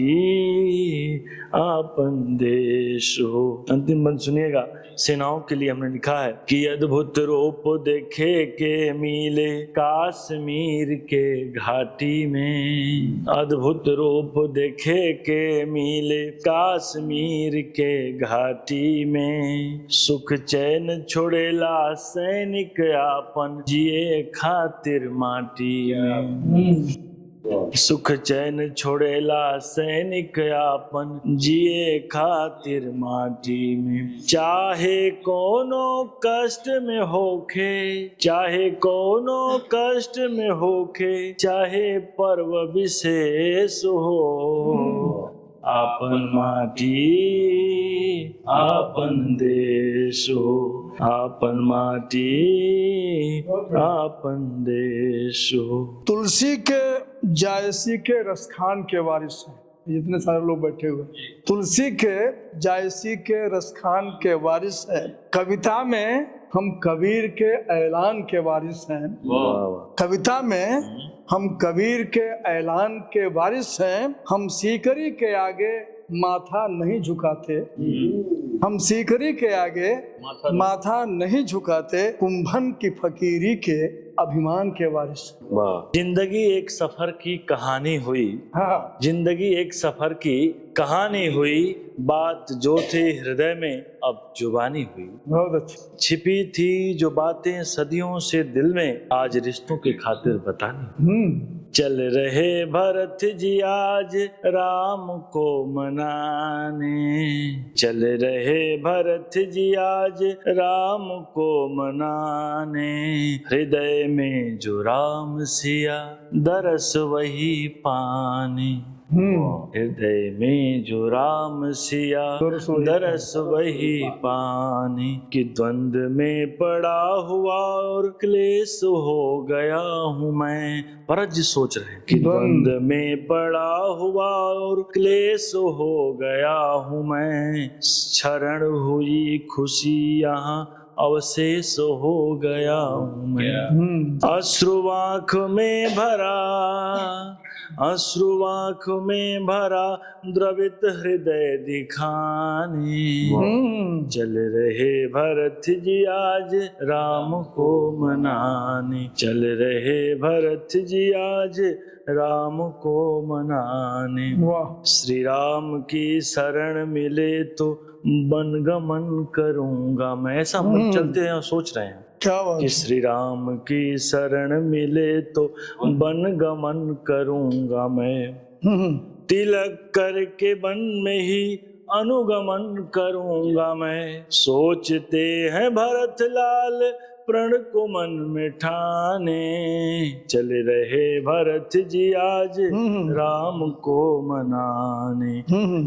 आपन देश हो। अंतिम बंद सुनिएगा। सेनाओं के लिए हमने लिखा है कि अद्भुत रूप देखे के मिले काश्मीर के घाटी में, अद्भुत रूप देखे के मिले काश्मीर के घाटी में, सुख चैन छोड़ेला सैनिक आपन जिए खातिर माटी में, सुख चैन छोड़ेला सैनिक आपन जिए खातिर माटी में, चाहे कोनो कष्ट में होखे, चाहे कोनो कष्ट में होखे, चाहे पर्व विशेष हो, आपन माटी आपन देश हो, आपन माटी आपन देश हो। तुलसी के जायसी के रसखान के वारिस हैं, जितने सारे लोग बैठे हुए, तुलसी के जायसी के रसखान के वारिस है। कविता में हम कबीर के ऐलान के वारिस हैं। कविता में हम कबीर के ऐलान के वारिस हैं। हम सीकरी के आगे माथा नहीं झुकाते, हम सीकरी के आगे माथा नहीं झुकाते, कुंभन की फकीरी के अभिमान के वारिस। जिंदगी एक सफर की कहानी हुई, हाँ, जिंदगी एक सफर की कहानी हुई, बात जो थी हृदय में अब जुबानी हुई। बहुत अच्छा। छिपी थी जो बातें सदियों से दिल में, आज रिश्तों की खातिर बतानी। चल रहे भरत जी आज राम को मनाने, चल रहे भरत जी आज राम को मनाने, हृदय में जो राम सिया दरस वही पानी, हृदय में जो राम सिया दरस वही पानी, कि द्वंद में पड़ा हुआ और क्लेश हो गया हूँ मैं। भरत जी सोच रहे हैं कि द्वंद में पड़ा हुआ और क्लेश हो गया हूँ मैं, क्षरण हुई खुशी यहाँ अवशेष हो गया हूँ मैं। अश्रु आँख में भरा, अश्रु आँख में भरा, द्रवित हृदय दिखाने, चल रहे भरत जी आज राम को मनाने, चल रहे भरत जी आज राम को मनाने। श्री राम की शरण मिले तो वनगमन करूंगा मैं। ऐसा हम चलते हैं और सोच रहे हैं क्या बात कि श्री राम की शरण मिले तो वनगमन करूंगा मैं, तिलक करके वन में ही अनुगमन करूंगा मैं। सोचते हैं भरत लाल प्रण को मन में ठाने, चल रहे भरत जी आज राम को मनाने,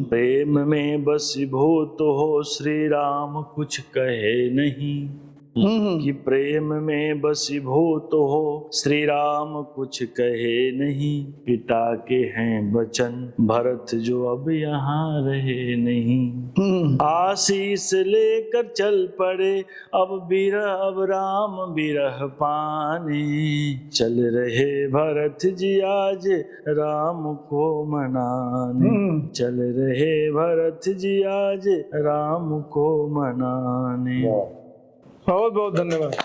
प्रेम में बसीभूत हो श्री राम कुछ कहे नहीं, कि प्रेम में बसीभूत हो श्री राम कुछ कहे नहीं, पिता के हैं वचन भरत जो अब यहाँ रहे नहीं, आशीष लेकर चल पड़े अब बिरह अब राम बिरह पाने, चल रहे भरत जी आज राम को मनाने, चल रहे भरत जी आज राम को मनाने। बहुत बहुत धन्यवाद,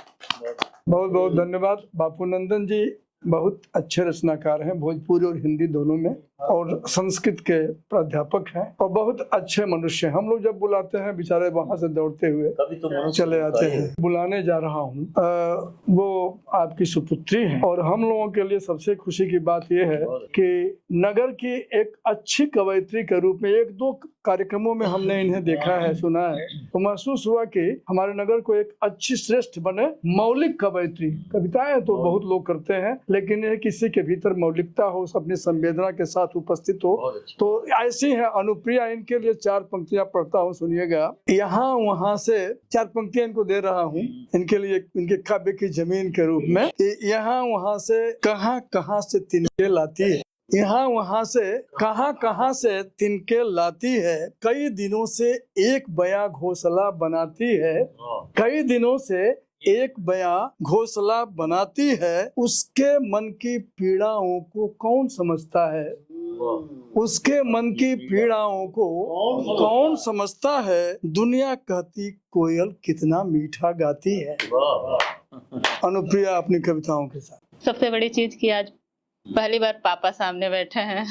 बहुत बहुत धन्यवाद। बापू नंदन जी बहुत अच्छे रचनाकार हैं, भोजपुरी और हिंदी दोनों में, और संस्कृत के प्राध्यापक हैं और बहुत अच्छे मनुष्य हैं। हम लोग जब बुलाते हैं बेचारे वहां से दौड़ते हुए चले आते हैं। बुलाने जा रहा हूँ, वो आपकी सुपुत्री है, और हम लोगों के लिए सबसे खुशी की बात यह है कि नगर की एक अच्छी कवयित्री के रूप में एक दो कार्यक्रमों में हमने इन्हें देखा है, सुना है, तो महसूस हुआ कि हमारे नगर को एक अच्छी श्रेष्ठ बने मौलिक कवयित्री। कविताएं तो बहुत लोग करते हैं, लेकिन ये किसी के भीतर मौलिकता हो, अपनी संवेदना के साथ उपस्थित हो, तो ऐसी है अनुप्रिया। इनके लिए 4 पंक्तियां पढ़ता हूँ, सुनिएगा। यहाँ वहाँ से 4 पंक्तियां इनको दे रहा हूँ, इनके लिए इनके काव्य की जमीन के रूप में। यहाँ वहाँ से कहाँ कहाँ से तिनके लाती है, यहाँ वहाँ से कहाँ से तिनके लाती है, कई दिनों से एक बया घोंसला बनाती है, कई दिनों से एक बया घोंसला बनाती है, उसके मन की पीड़ाओं को कौन समझता है, उसके मन की पीड़ाओं को कौन समझता है, दुनिया कहती कोयल कितना मीठा गाती है। अनुप्रिया अपनी कविताओं के साथ। सबसे बड़ी चीज की आज पहली बार पापा सामने बैठे हैं।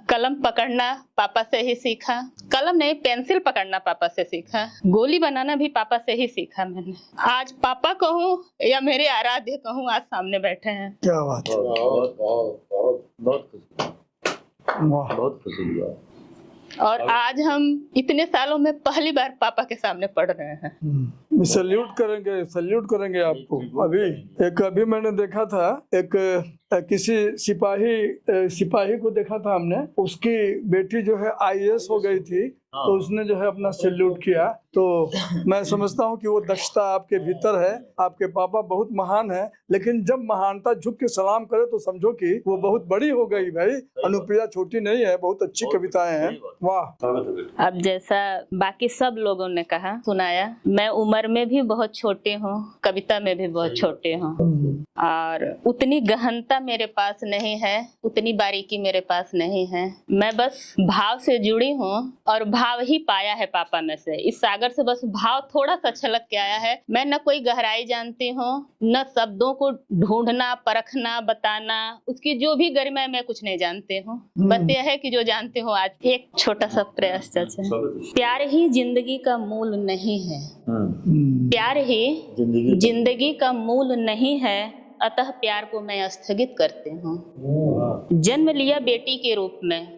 कलम पकड़ना पापा से ही सीखा, कलम नहीं पेंसिल पकड़ना पापा से सीखा, गोली बनाना भी पापा से ही सीखा मैंने। आज पापा कहूँ या मेरे आराध्य कहूँ, आज सामने बैठे हैं। क्या बात है, बहुत खुशी, बहुत खुशी हुआ। और आज हम इतने सालों में पहली बार पापा के सामने पढ़ रहे हैं। सल्यूट करेंगे आपको। अभी मैंने देखा था एक किसी सिपाही को देखा था हमने, उसकी बेटी जो है IAS हो गई थी, तो उसने जो है अपना सैल्यूट किया। तो मैं समझता हूँ कि वो दक्षता आपके भीतर है। आपके पापा बहुत महान है, लेकिन जब महानता झुक के सलाम करे तो समझो कि वो बहुत बड़ी हो गई। भाई अनुप्रिया छोटी नहीं है, बहुत अच्छी कविताएं हैं। वाह। अब जैसा बाकी सब लोगों ने कहा सुनाया, मैं उम्र में भी बहुत छोटे हूँ, कविता में भी बहुत छोटे हूँ, और उतनी गहनता मेरे पास नहीं है, उतनी बारीकी मेरे पास नहीं है। मैं बस भाव से जुड़ी हूँ और भाव ही पाया है पापा में से। इस सागर से बस भाव थोड़ा सा छलक के आया है। मैं न कोई गहराई जानती हूँ, न शब्दों को ढूंढना, परखना, बताना, उसकी जो भी गरिमा मैं कुछ नहीं जानती हूँ। बस यह है कि जो जानती हूँ आज एक छोटा सा प्रयास चाचा। प्यार ही जिंदगी का मूल नहीं है, प्यार ही जिंदगी का मूल नहीं है, अतः प्यार को मैं स्थगित करती हूँ। जन्म लिया बेटी के रूप में,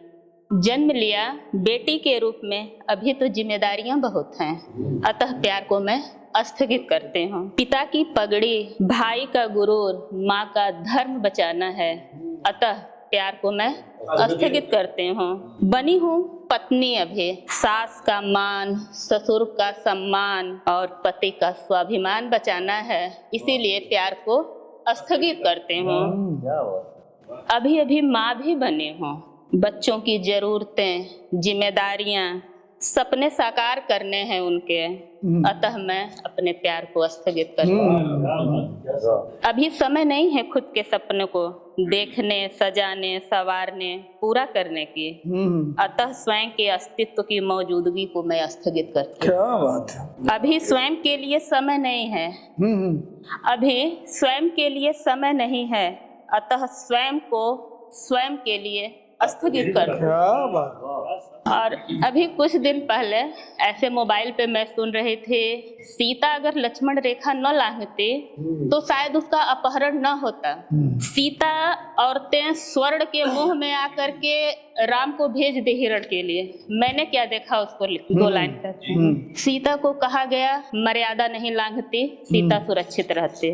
जन्म लिया बेटी के रूप में, अभी तो जिम्मेदारियां बहुत हैं, अतः प्यार को मैं स्थगित करते हूँ। पिता की पगड़ी, भाई का गुरूर, माँ का धर्म बचाना है, अतः प्यार को मैं स्थगित करते हूँ। बनी हूँ पत्नी अभी, सास का मान, ससुर का सम्मान और पति का स्वाभिमान बचाना है, इसीलिए प्यार को स्थगित करते हूँ। अभी अभी माँ भी बनी हूँ, बच्चों की जरूरतें, जिम्मेदारियां, सपने साकार करने हैं उनके, अतः मैं अपने प्यार को स्थगित करती हूँ। अभी समय नहीं है खुद के सपनों को देखने, सजाने, संवारने, पूरा करने की, अतः स्वयं के अस्तित्व की मौजूदगी को मैं स्थगित करती हूँ। क्या बात है। अभी स्वयं के लिए समय नहीं है, अभी स्वयं के लिए समय नहीं है, अतः स्वयं को स्वयं के लिए स्थगित कर। क्या बात। और अभी कुछ दिन पहले ऐसे मोबाइल पे मैं सुन रही थी, सीता अगर लक्ष्मण रेखा न लांघती तो शायद उसका अपहरण न होता। सीता औरतें स्वर्ण के मुंह में आकर के राम को भेज दे हिरण के लिए। मैंने क्या देखा उसको 2 लाइन कर। सीता को कहा गया मर्यादा नहीं लांघती, सीता सुरक्षित रहती।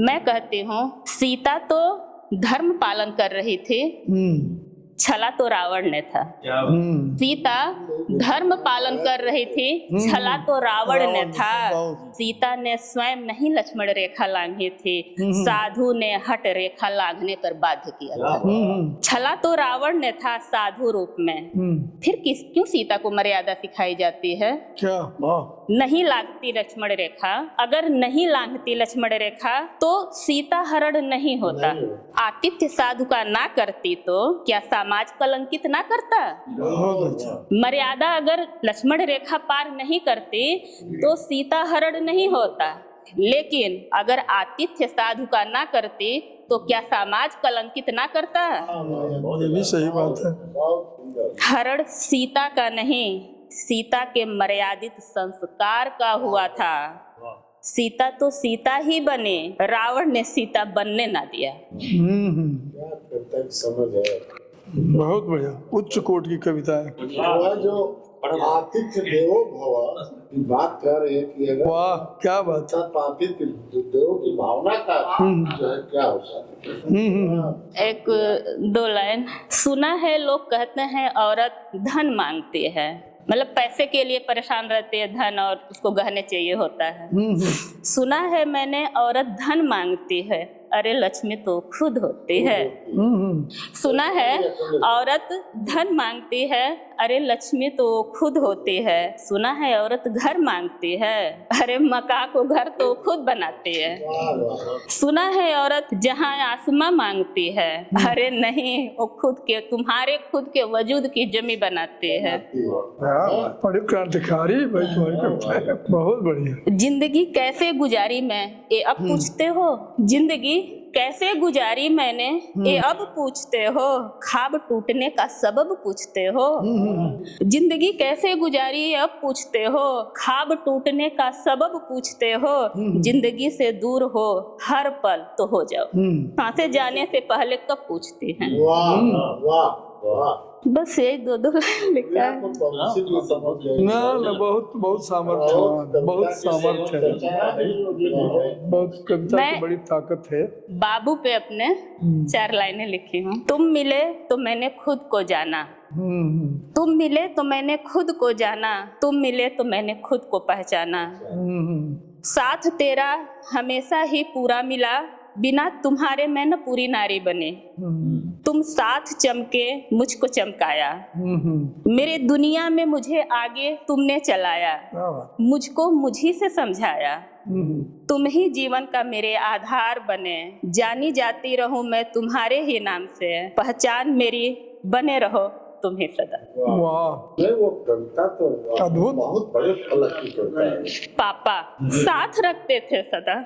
मैं कहती हूँ सीता तो धर्म पालन कर रही थी, छला तो रावण ने था। सीता धर्म पालन कर रही थी, छला तो रावण ने था। सीता ने स्वयं नहीं लक्ष्मण रेखा लांघी थी, साधु ने हट रेखा लांघने पर बाध्य किया था। छला तो रावण ने था साधु रूप में, फिर क्यों सीता को मर्यादा सिखाई जाती है? क्या नहीं लांघती लक्ष्मण रेखा, अगर नहीं लांघती लक्ष्मण रेखा तो सीता हरण नहीं होता। आतिथ्य साधु का ना करती तो क्या समाज कलंकित ना करता? मर्यादा अगर लक्ष्मण रेखा पार नहीं करती तो सीता हरण नहीं होता, लेकिन अगर आतिथ्य साधु का ना करती तो क्या समाज कलंकित ना करता? ये भी सही बात है। हरण सीता का नहीं, सीता के मर्यादित संस्कार का हुआ था। सीता तो सीता ही बने, रावण ने सीता बनने ना दिया। समझ है। बहुत बढ़िया, उच्च कोट की कविता है। जो आतिथ्य देवो भव की बात कर रहे हैं कि अगर वाह क्या बात है। आतिथ्य देवो की भावना का जो है क्या होता है। एक 2 लाइन सुना है, लोग कहते हैं औरत धन मांगती है, मतलब पैसे के लिए परेशान रहती है, धन और उसको गहने चाहिए होता है। सुना है मैंने औरत धन मांगती है, अरे लक्ष्मी तो खुद होती है। सुना है औरत धन मांगती है, अरे लक्ष्मी तो खुद होती है। सुना है औरत घर मांगती है, अरे मकान को घर तो खुद बनाती है। सुना है औरत जहाँ आसमां मांगती है, अरे नहीं वो खुद के, तुम्हारे खुद के वजूद की जमी बनाती है। बड़ी क्रांतिकारी भाई तुम्हारी कविता है, बहुत बढ़िया। जिंदगी कैसे गुजारी मैं ये अब पूछते हो, जिंदगी कैसे गुजारी मैंने ये अब पूछते हो, ख्वाब टूटने का सबब पूछते हो। जिंदगी कैसे गुजारी ये अब पूछते हो, ख्वाब टूटने का सबब पूछते हो। जिंदगी से दूर हो हर पल तो हो जाओ, सांसें जाने से पहले कब पूछती हैं। बस यही दो लिखा है। ना ना, बहुत बहुत सामर्थ्य, बहुत सामर्थ्य है, बहुत कविता की बड़ी ताकत है। बाबू पे अपने 4 लाइनें लिखी हूँ। तुम मिले तो मैंने खुद को जाना, तुम मिले तो मैंने खुद को जाना, तुम मिले तो मैंने खुद को पहचाना, साथ तेरा हमेशा ही पूरा मिला, बिना तुम्हारे मैं न पूरी नारी बने, तुम साथ चमके मुझको चमकाया, मेरे दुनिया में मुझे आगे तुमने चलाया, मुझको मुझी से समझाया, तुम ही जीवन का मेरे आधार बने, जानी जाती रहूं मैं तुम्हारे ही नाम से, पहचान मेरी बने रहो तुम ही सदा। वाह, वो कविता तो अद्भुत, बहुत बड़े फलक की कविता है। पापा साथ रखते थे सदा।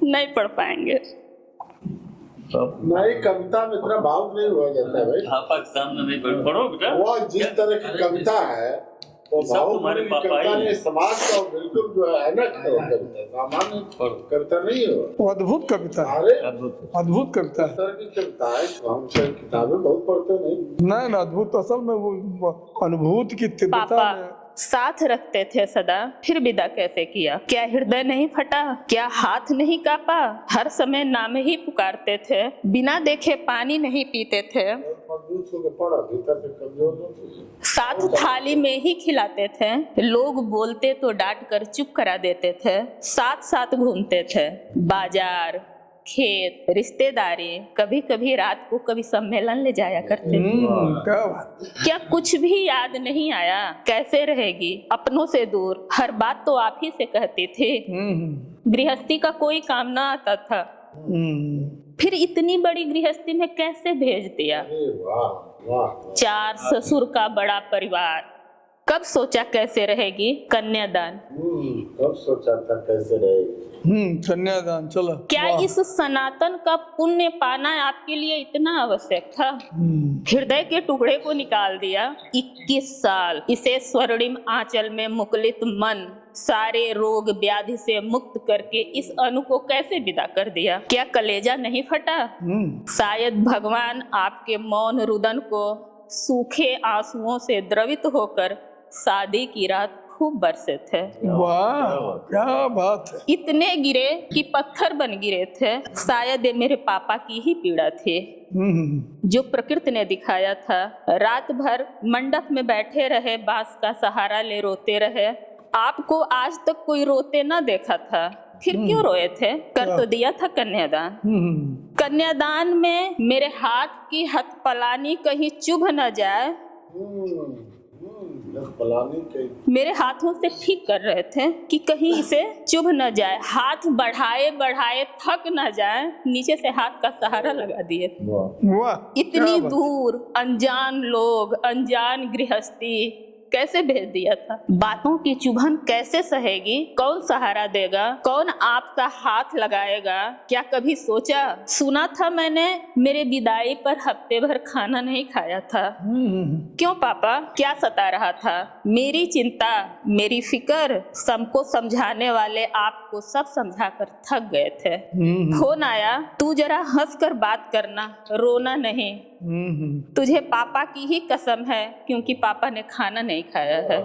नहीं पढ़ पाएंगे। नहीं, कविता में इतना भाव नहीं हुआ जाता है भाई। पापा के सामने नहीं पढ़ो बेटा। वो जिस तरह की कविता है वो भाव तुम्हारे भरी पापा कविता ही नहीं, समाज का बिल्कुल जो है ना कविता, सामान्य कविता नहीं है वो अद्भुत कविता है, अरे अद्भुत कविता इस है। तरह की कविता है, हम सब किताबें बहुत पढ़ते नहीं। नहीं ना, अद्भुत, असल में वो अनुभूति की तीव्रता पापा में। साथ रखते थे सदा, फिर विदा कैसे किया? क्या हृदय नहीं फटा? क्या हाथ नहीं कांपा? हर समय नाम ही पुकारते थे, बिना देखे पानी नहीं पीते थे, मजबूत होकर पढ़ा, भीतर से कमजोर नहीं थे। साथ थाली में ही खिलाते थे, लोग बोलते तो डांट कर चुप करा देते थे, साथ साथ घूमते थे, बाजार खेत रिश्तेदारी, कभी कभी रात को कभी सम्मेलन ले जाया करते। क्या बात। क्या कुछ भी याद नहीं आया? कैसे रहेगी अपनों से दूर? हर बात तो आप ही से कहती थी, गृहस्थी का कोई काम ना आता था, फिर इतनी बड़ी गृहस्थी में कैसे भेज दिया? वाह वाह, 4 ससुर का बड़ा परिवार, कब सोचा कैसे रहेगी कन्यादान? कब सोचा था कैसे रहेगी? कन्यादान, चलो। क्या इस सनातन का पुण्य पाना आपके लिए इतना आवश्यक था? हृदय के टुकड़े को निकाल दिया। 21 साल इसे स्वर्णिम आंचल में मुकलित मन, सारे रोग व्याधि से मुक्त करके इस अणु को कैसे विदा कर दिया? क्या कलेजा नहीं फटा? शायद भगवान आपके मौन रुदन को सूखे आंसुओं से द्रवित होकर शादी की रात खूब बरसे थे। वाह, क्या बात है। इतने गिरे कि पत्थर बन गिरे थे। शायद ये मेरे पापा की ही पीड़ा थी जो प्रकृति ने दिखाया था। रात भर मंडप में बैठे रहे, बांस का सहारा ले रोते रहे। आपको आज तक कोई रोते ना देखा था, फिर क्यों रोए थे? कर तो दिया था कन्यादान। कन्यादान में मेरे हाथ की हथपलानी कहीं चुभ न जाए, मेरे हाथों से ठीक कर रहे थे कि कहीं इसे चुभ न जाए। हाथ बढ़ाए बढ़ाए थक न जाए, नीचे से हाथ का सहारा लगा दिए। वाह, इतनी दूर अनजान लोग, अनजान गृहस्थी, कैसे भेज दिया था? बातों की चुभन कैसे सहेगी? कौन सहारा देगा? कौन आपका हाथ लगाएगा? क्या कभी सोचा? सुना था मैंने मेरे विदाई पर हफ्ते भर खाना नहीं खाया था। क्यों पापा, क्या सता रहा था? मेरी चिंता, मेरी फिक्र, सबको समझाने वाले आपको सब समझाकर थक गए थे। फोन आया, तू जरा हंस कर बात करना, रोना नहीं। तुझे पापा की ही कसम है, क्योंकि पापा ने खाना नहीं खाया है।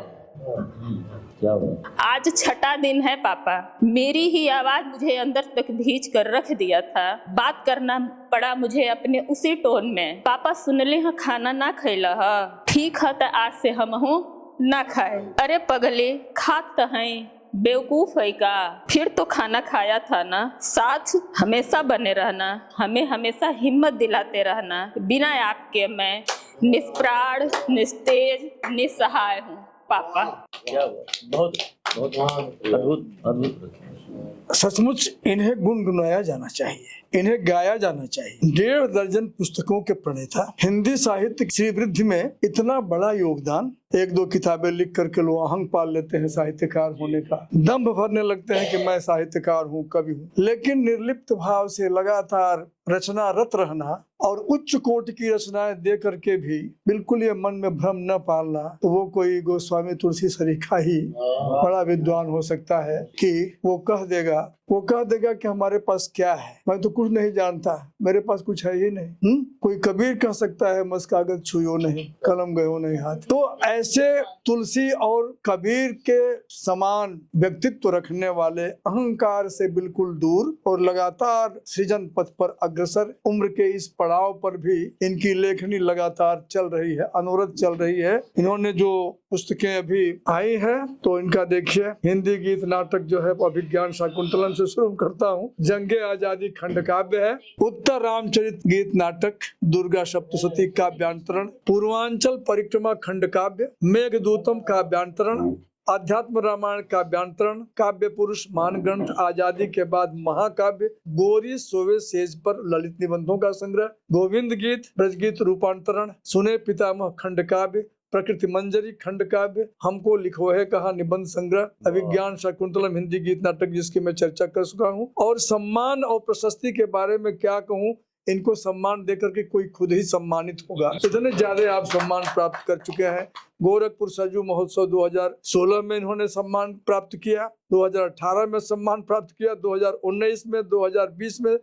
आज 6ठा दिन है पापा, मेरी ही आवाज मुझे अंदर तक भींच कर रख दिया था। बात करना पड़ा मुझे अपने उसी टोन में। पापा सुनले हैं खाना ना खैला है, ठीक है तो आज से हम हूँ ना खाए। अरे पगले, खात तो हैं, बेवकूफ है का? फिर तो खाना खाया था ना। साथ हमेशा बने रहना, हमें हमेशा हिम्मत दिलाते रहना। बिना आपके मैं निष्प्राण, निस्तेज, निसहाय हूँ पापा। क्या बहुत बहुत अद्भुत अद्भुत। सचमुच इन्हें गुनगुनाया जाना चाहिए, इन्हें गाया जाना चाहिए। 1.5 दर्जन पुस्तकों के प्रणेता, हिंदी साहित्य श्रीवृद्धि में इतना बड़ा योगदान। 1-2 किताबें लिख करके लोग अहंग पाल लेते हैं साहित्यकार होने का, दम्भ भरने लगते हैं कि मैं साहित्यकार हूँ, कवि हूँ। लेकिन निर्लिप्त भाव से लगातार रचनारत रहना और उच्च कोटि की रचनाएं दे करके भी बिल्कुल ये मन में भ्रम न पालना, तो वो कोई गोस्वामी तुलसी सरीखा ही बड़ा विद्वान हो सकता है कि वो कह देगा वो कह देगा कि हमारे पास क्या है, मैं तो कुछ नहीं जानता, मेरे पास कुछ है ही नहीं। कोई कबीर कह सकता है मस कागज छुयो नहीं, कलम गयो नहीं हाथ। तो ऐसे तुलसी और कबीर के समान व्यक्तित्व रखने वाले, अहंकार से बिल्कुल दूर और लगातार सृजन पथ पर अग्रसर, उम्र के इस पड़ाव पर भी इनकी लेखनी लगातार चल रही है, अनवरत चल रही है। इन्होंने जो पुस्तकें अभी आई है तो इनका देखिए, हिंदी गीत नाटक जो है अभिज्ञान शाकुंतलम से शुरू करता हूँ। जंगे आजादी खंड काव्य है, उत्तर रामचरित गीत नाटक, दुर्गा सप्तशती काव्यांतरण, पूर्वांचल परिक्रमा खंड काव्य, मेघदूतम काव्यांतरण, आध्यात्म रामायण काव्यांतरण, काव्य पुरुष मान ग्रंथ, आजादी के बाद महाकाव्य, गोरी सोवे सेज पर ललित निबंधों का संग्रह, गोविंद गीत, ब्रजगीत रूपांतरण, सुने पितामह खंड काव्य, प्रकृति मंजरी खंड काव्य, हमको लिखो है कहा निबंध संग्रह, अभिज्ञान शाकुंतलम हिंदी गीत नाटक जिसकी मैं चर्चा कर चुका हूँ। और सम्मान और प्रशस्ति के बारे में क्या कहूँ, इनको सम्मान देकर के कोई खुद ही सम्मानित होगा, इतने ज्यादा आप सम्मान प्राप्त कर चुके हैं। गोरखपुर सजू महोत्सव 2016 में इन्होंने सम्मान प्राप्त किया, 2018 में सम्मान प्राप्त किया, 2019 में, 2020 में,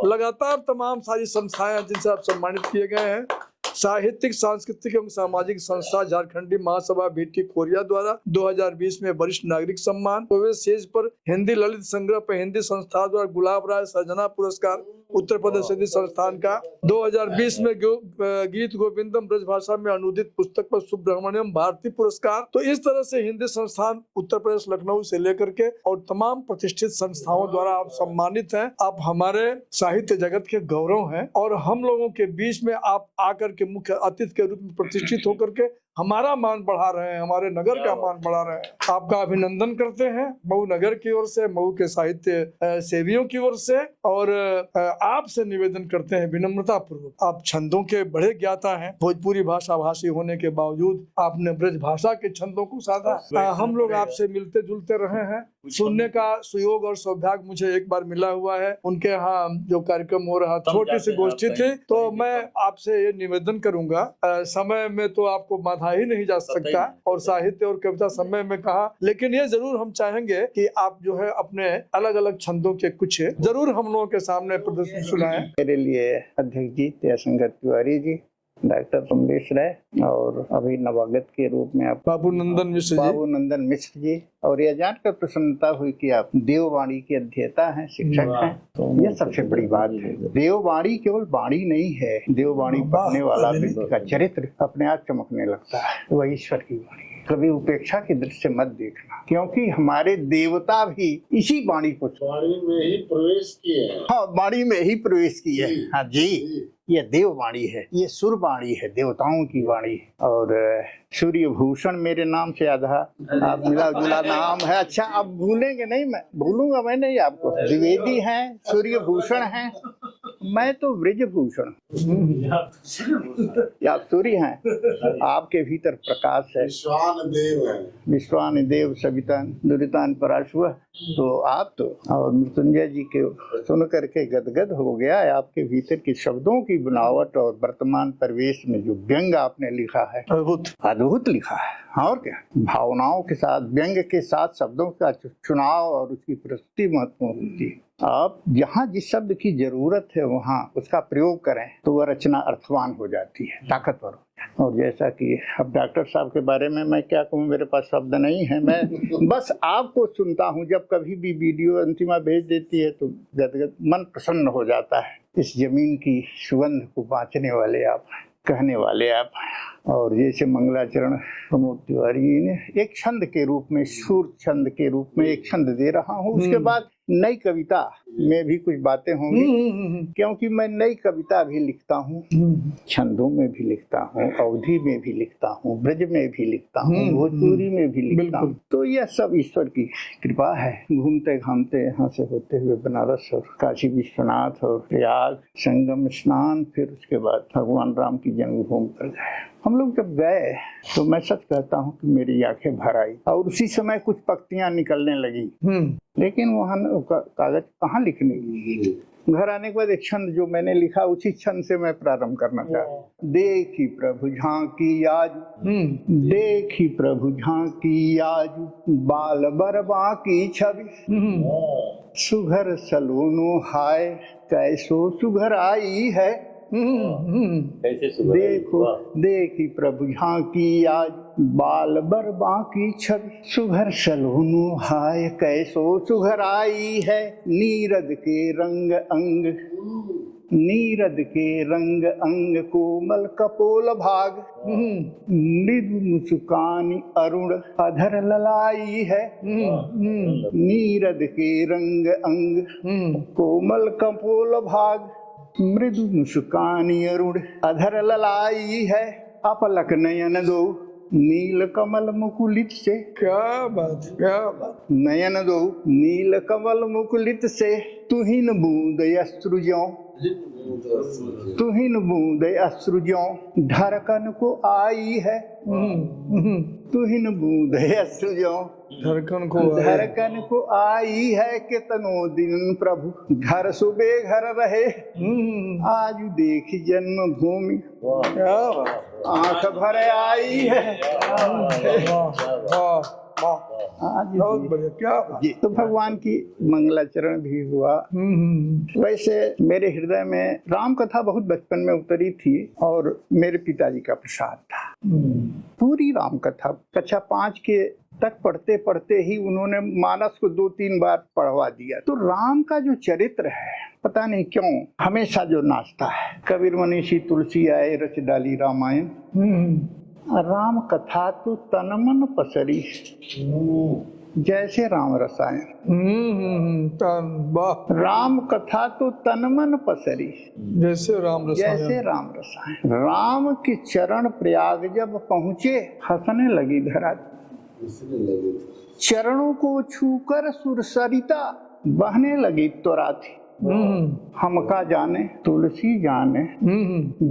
लगातार तमाम सारी संस्थाएं जिनसे आप सम्मानित किए गए हैं। साहित्यिक, सांस्कृतिक एवं सामाजिक संस्था झारखंडी महासभा बीटी कोरिया द्वारा 2020 में वरिष्ठ नागरिक सम्मान, सेज पर हिंदी ललित संग्रह पर हिंदी संस्था द्वारा गुलाब राय सर्जना पुरस्कार, उत्तर प्रदेश हिंदी संस्थान का 2020 में गीत गोविंदम ब्रज भाषा में अनुदित पुस्तक पर सुब्रमण्यम भारती पुरस्कार। तो इस तरह से हिंदी संस्थान उत्तर प्रदेश लखनऊ से लेकर के और तमाम प्रतिष्ठित संस्थाओं द्वारा आप सम्मानित हैं। आप हमारे साहित्य जगत के गौरव हैं और हम लोगों के बीच में आप आकर के मुख्य अतिथि के रूप में प्रतिष्ठित होकर के हमारा मान बढ़ा रहे हैं, हमारे नगर का मान बढ़ा रहे हैं। आपका अभिनंदन करते हैं मऊ नगर की ओर से, मऊ के साहित्य सेवियों की ओर से, और आपसे निवेदन करते हैं विनम्रता पूर्वक, आप छंदों के बड़े ज्ञाता हैं, भोजपुरी भाषा भाषी होने के बावजूद आपने ब्रज भाषा के छंदों को साधा। हम लोग आपसे मिलते जुलते रहे हैं, सुनने का सुयोग और सौभाग्य मुझे एक बार मिला हुआ है। उनके यहाँ जो कार्यक्रम हो रहा, छोटी सी गोष्ठी थी, तो मैं आपसे ये निवेदन करूंगा, समय में तो आपको बाधा ही नहीं जा सकता और साहित्य और कविता समय में कहा, लेकिन ये जरूर हम चाहेंगे कि आप जो है अपने अलग अलग छंदों के कुछ जरूर हम लोगों के सामने प्रदर्शन सुनाएं। मेरे लिए अध्यक्ष जी दयाशंकर तिवारी जी, डॉक्टर कमलेश राय, और अभी नवागत के रूप में आप बाबू नंदन मिश्र जी, और यह जानकर प्रसन्नता हुई कि आप देववाणी के अध्येता हैं, शिक्षक हैं, तो यह सबसे बड़ी बात है। देववाणी केवल वाणी नहीं है, देववाणी पढ़ने वाला व्यक्ति का चरित्र अपने आप चमकने लगता है, वह ईश्वर की वाणी। कभी उपेक्षा की दृष्टि से मत देखना, क्योंकि हमारे देवता भी इसी वाणी को वाणी में ही प्रवेश किए हैं। हाँ, वाणी में ही प्रवेश किए हैं। हाँ जी, ये देववाणी है, ये सुरवाणी है, देवताओं की वाणी। और सूर्य भूषण मेरे नाम से आधा आप मिला जुला नाम है। अच्छा, आप भूलेंगे नहीं, मैं भूलूंगा मैं नहीं आपको। द्विवेदी हैं, सूर्य भूषण हैं, मैं तो ब्रजभूषण। आप सूर्य हैं, आपके भीतर प्रकाश है, विश्वान देव सवितान दुरितान पराशुआ। तो आप तो और मृत्युंजय जी के सुन करके गदगद हो गया है। आपके भीतर की शब्दों की बनावट और वर्तमान परिवेश में जो व्यंग आपने लिखा है, अद्भुत लिखा है। और क्या, भावनाओं के साथ, व्यंग के साथ शब्दों का चुनाव और उसकी प्रस्तुति महत्वपूर्ण होती है। आप जहाँ जिस शब्द की जरूरत है वहाँ उसका प्रयोग करें तो वह रचना अर्थवान हो जाती है, ताकतवर हो जाती है। और जैसा कि अब डॉक्टर साहब के बारे में मैं क्या कहूँ, मेरे पास शब्द नहीं है। मैं बस आपको सुनता हूँ, जब कभी भी वीडियो अंतिमा भेज देती है तो गदगद मन प्रसन्न हो जाता है। इस जमीन की सुगंध को बाँचने वाले आप, कहने वाले आप। और जैसे मंगलाचरण प्रमोद तिवारी ने एक छंद के रूप में, सूर छंद के रूप में एक छंद दे रहा हूँ, उसके बाद नई कविता में भी कुछ बातें होंगी, क्योंकि मैं नई कविता भी लिखता हूँ, छंदों में भी लिखता हूँ, अवधि में भी लिखता हूँ, ब्रज में भी लिखता हूँ, भोजपुरी में भी लिखता हूँ। तो यह सब ईश्वर की कृपा है। घूमते घामते यहाँ से होते हुए बनारस और काशी विश्वनाथ और प्रयाग, संगम स्नान, फिर उसके बाद भगवान राम की जन्मभूमि पर गए। हम लोग जब गए तो मैं सच कहता हूँ कि मेरी आंखें भर आई और उसी समय कुछ पंक्तियां निकलने लगी, लेकिन वहाँ कागज कहाँ लिखने की, घर आने के बाद एक छंद जो मैंने लिखा उसी छंद से मैं प्रारंभ करना चाहता हूँ। देखी प्रभु झांकी आज, देखी प्रभु झांकी आज, बाल बरबा की छवि, सुघर सलोनो हाय कैसो सुघर आई है। देखो देखी प्रभु झांकी आज, बाल बरबा की छवि, सुघर सलोनो हाय कैसो सुघर आई है। नीरद के रंग अंग, नीरद के रंग अंग, कोमल कपोल भाग, मृदु मुस्कानी अरुण अधर ललाई है। नीरद के रंग अंग, कोमल कपोल भाग, मृदु मुस्कानी अरुण अधर ललाई है। अपलक नयन दो नील कमल मुकुलित से, क्या बात, क्या बात। नयन दो नील कमल मुकुलित से, तुहिन बूंद अश्रुजों, तुहिन बूंद अश्रुजों, धड़कन को आई है। तुहिन बूंद अश्रुजों, धड़कन को आई है। कितनों दिन प्रभु घर सुबह घर रहे, आज देख जन्मभूमि आंख भर आई है। आज बहुत बढ़िया, क्या बात। जी, तो भगवान की मंगलाचरण भी हुआ। वैसे मेरे हृदय में राम कथा बहुत बचपन में उतरी थी और मेरे पिताजी का प्रसाद था। पूरी राम कथा कक्षा 5 के तक पढ़ते पढ़ते ही उन्होंने मानस को 2-3 बार पढ़वा दिया। तो राम का जो चरित्र है, पता नहीं क्यों हमेशा जो नाचता है। कबीर मनीषी तुलसी आए रच डाली रामायण, राम कथा तो तन मन पसरी, जैसे राम रसायन। राम कथा तो तन मन पसरी, जैसे राम रसायन, जैसे राम रसायन। राम के चरण प्रयाग जब पहुँचे, हंसने लगी धरा, चरणों को छूकर सुरसरिता बहने लगी त्वराती। हमका जाने तुलसी जाने,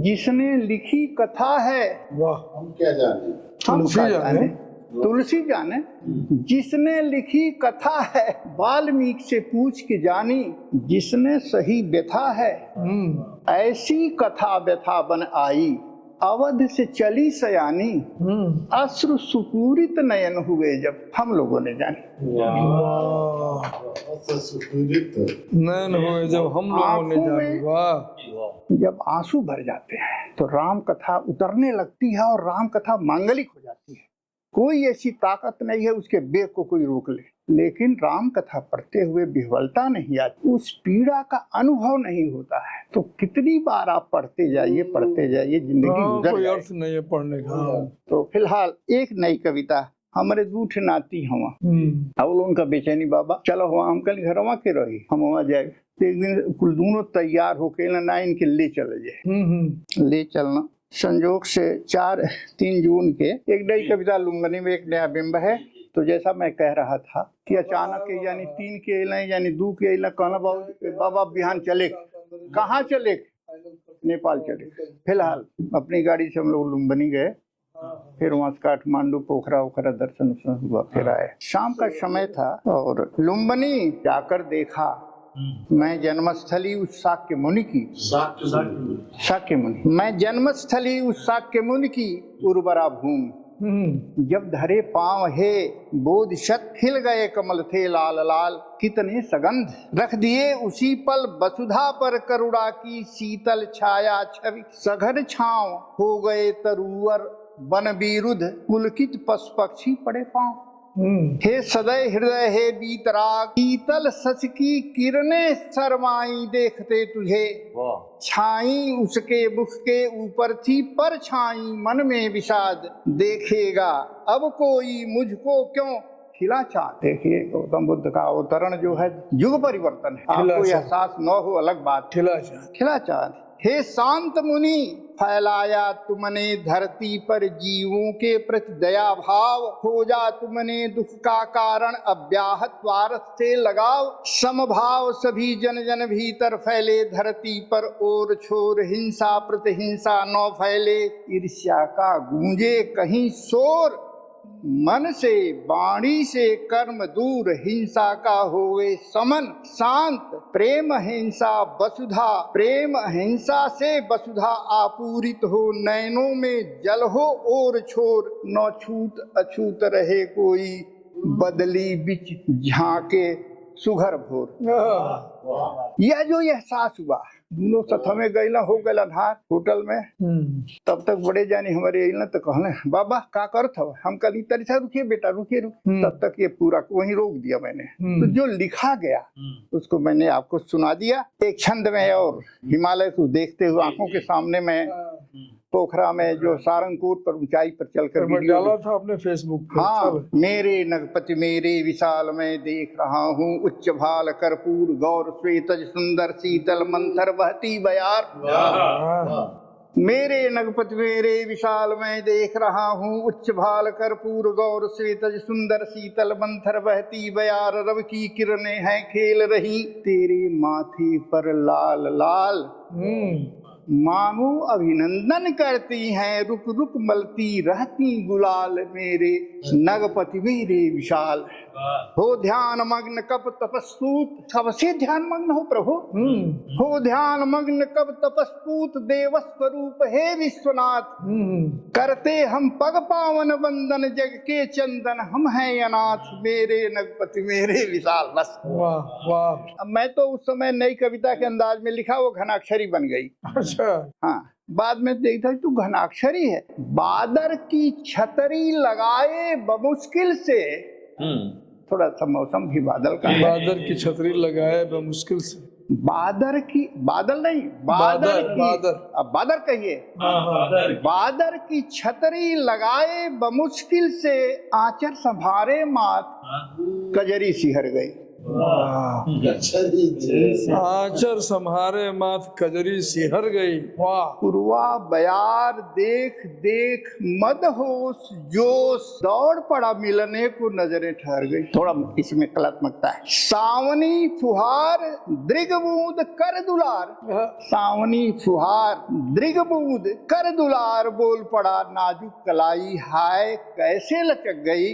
जिसने लिखी कथा है। वाह, हम क्या जाने, तुलसी जाने, तुलसी जाने, जिसने लिखी कथा है। वाल्मीकि से पूछ के जानी, जिसने सही व्यथा है। ऐसी कथा व्यथा बन आई, अवध से चली सयानी, अश्रु सुपूरित नयन हुए जब हम लोगों ने जाने। नयन हुए जब हम लोगों ने जाने। वाह, जब आंसू भर जाते हैं तो राम कथा उतरने लगती है और राम कथा मांगलिक हो जाती है। कोई ऐसी ताकत नहीं है उसके बेग को कोई रोक ले, लेकिन राम कथा पढ़ते हुए विह्वलता नहीं आती, उस पीड़ा का अनुभव नहीं होता है। तो कितनी बार आप पढ़ते जाइए जिंदगी गुजर कोई जाए। अर्थ नहीं है पढ़ने का। तो फिलहाल एक नई कविता, हमारे दूठ नाती हवा अब उनका बेचैनी बाबा, चलो वहाँ हम कल घरवा के रही, हम वहाँ जाए। एक दिन कुल दोनों तैयार होके ना इनके ले चले जाए। ले चलना संजोग से 3 जून के एक नई कविता लुम्बनी में एक नया बिंब है। तो जैसा मैं कह रहा था कि अचानक यानी 3 के अला यानी 2 के अला कहना बाबा बिहान चले, कहाँ चले, नेपाल चले। फिलहाल अपनी गाड़ी से हम लोग लुम्बनी गए, फिर वहाँ से काठमांडू पोखरा ओखरा दर्शन हुआ, फिर आए। शाम का समय था और लुम्बनी जाकर देखा मैं जन्मस्थली उस शाक्य मुनि की, शाक्य मुनि, मैं जन्मस्थली उस शाक्य मुनि की उर्वरा भूमि। जब धरे पांव हे बोध शत, खिल गए कमल थे लाल लाल, कितने सगंध रख दिए उसी पल, वसुधा पर करुणा की शीतल छाया छवि। सघन छांव हो गए तरुवर वन विरुद्ध, पुलकित पशु पक्षी पड़े पांव। हे सदय हृदय हे बीतराग, शीतल सच की किरणें शर्माई देखते तुझे। छाई उसके मुख के ऊपर थी पर छाई मन में विषाद, देखेगा अब कोई मुझको क्यों खिला चाँद। देखिए गौतम बुद्ध का अवतरण जो है युग परिवर्तन है, आपको एहसास न हो अलग बात। खिला चाँद। हे शांत मुनि, फैलाया तुमने धरती पर जीवों के प्रति दया भाव, खोजा तुमने दुख का कारण अव्याहत स्वार्थ से लगाव। समभाव सभी जन जन भीतर फैले, धरती पर ओर छोर हिंसा प्रतिहिंसा न फैले। ईर्ष्या का गूंजे कहीं शोर, मन से वाणी से कर्म दूर, हिंसा का होवे समन शांत, प्रेम हिंसा वसुधा, प्रेम हिंसा से वसुधा आपूरित हो, नैनों में जल हो और छोर, न छूत अछूत रहे कोई, बदली बिच झांके सुघर भोर। यह जो एहसास हुआ, दोनों सथमे गईला हो गए धार होटल में। तब तक बड़े जानी हमारे अइला तो कहले बाबा का करत हो, हम कल तरी सा रुकिए बेटा रुकिए। तब तक ये पूरा वहीं रोक दिया मैंने। तो जो लिखा गया उसको मैंने आपको सुना दिया एक छंद में, और हिमालय को देखते हुए आंखों के सामने में पोखरा में जो सारंगपुर पर ऊंचाई पर चलकर डाला था अपने फेसबुक पे। हाँ, मेरे नगपति मेरे विशाल में देख रहा हूँ, उच्च भाल कर्पूर गौर श्वेतज सुंदर शीतल मंथर बहती बयार। मेरे नगपति मेरे विशाल में देख रहा हूँ, उच्च भाल कर्पूर गौर श्वेतज सुंदर शीतल मंथर बहती बयार। रव की किरणें हैं खेल रही तेरे माथे पर लाल लाल, मानो अभिनंदन करती हैं, रुक रुक मलती रहती गुलाल। मेरे नगपति मेरे विशाल, हो ध्यान मग्न कब तपस्पूत, सबसे ध्यान मग्न हो प्रभु। हो ध्यान मग्न कब तपस्पूत, देव स्वरूप हे विश्वनाथ। करते हम पग पावन वंदन, जग के चंदन हम हैं अनाथ। मेरे नगपति मेरे विशाल। बस वाह वाह। अब मैं तो उस समय नई कविता के अंदाज में लिखा, वो घनाक्षरी बन गई। अच्छा। हाँ, बाद में देखता तू घनाक्षरी है। बादर की छतरी लगाए बमुश्किल से, थोड़ा सा मौसम भी बादल का है। बादर की छतरी लगाए बमुश्किल से, बादर की, बादल नहीं बादर की, अब बादर कहिए। बादर की छतरी लगाए बमुश्किल से, आंचर संभारे मात कजरी सिहर गई। आचर संहारे मात कजरी सिहर गई। वाह। पुरवा बयार देख देख मदहोश जोश, दौड़ पड़ा मिलने को नजरें ठहर गई। थोड़ा इसमें कलात्मकता है। सावनी फुहार दृगबूंद कर दुलार, सावनी फुहार दृगबूंद कर दुलार, बोल पड़ा नाजुक कलाई हाय कैसे लचक गई।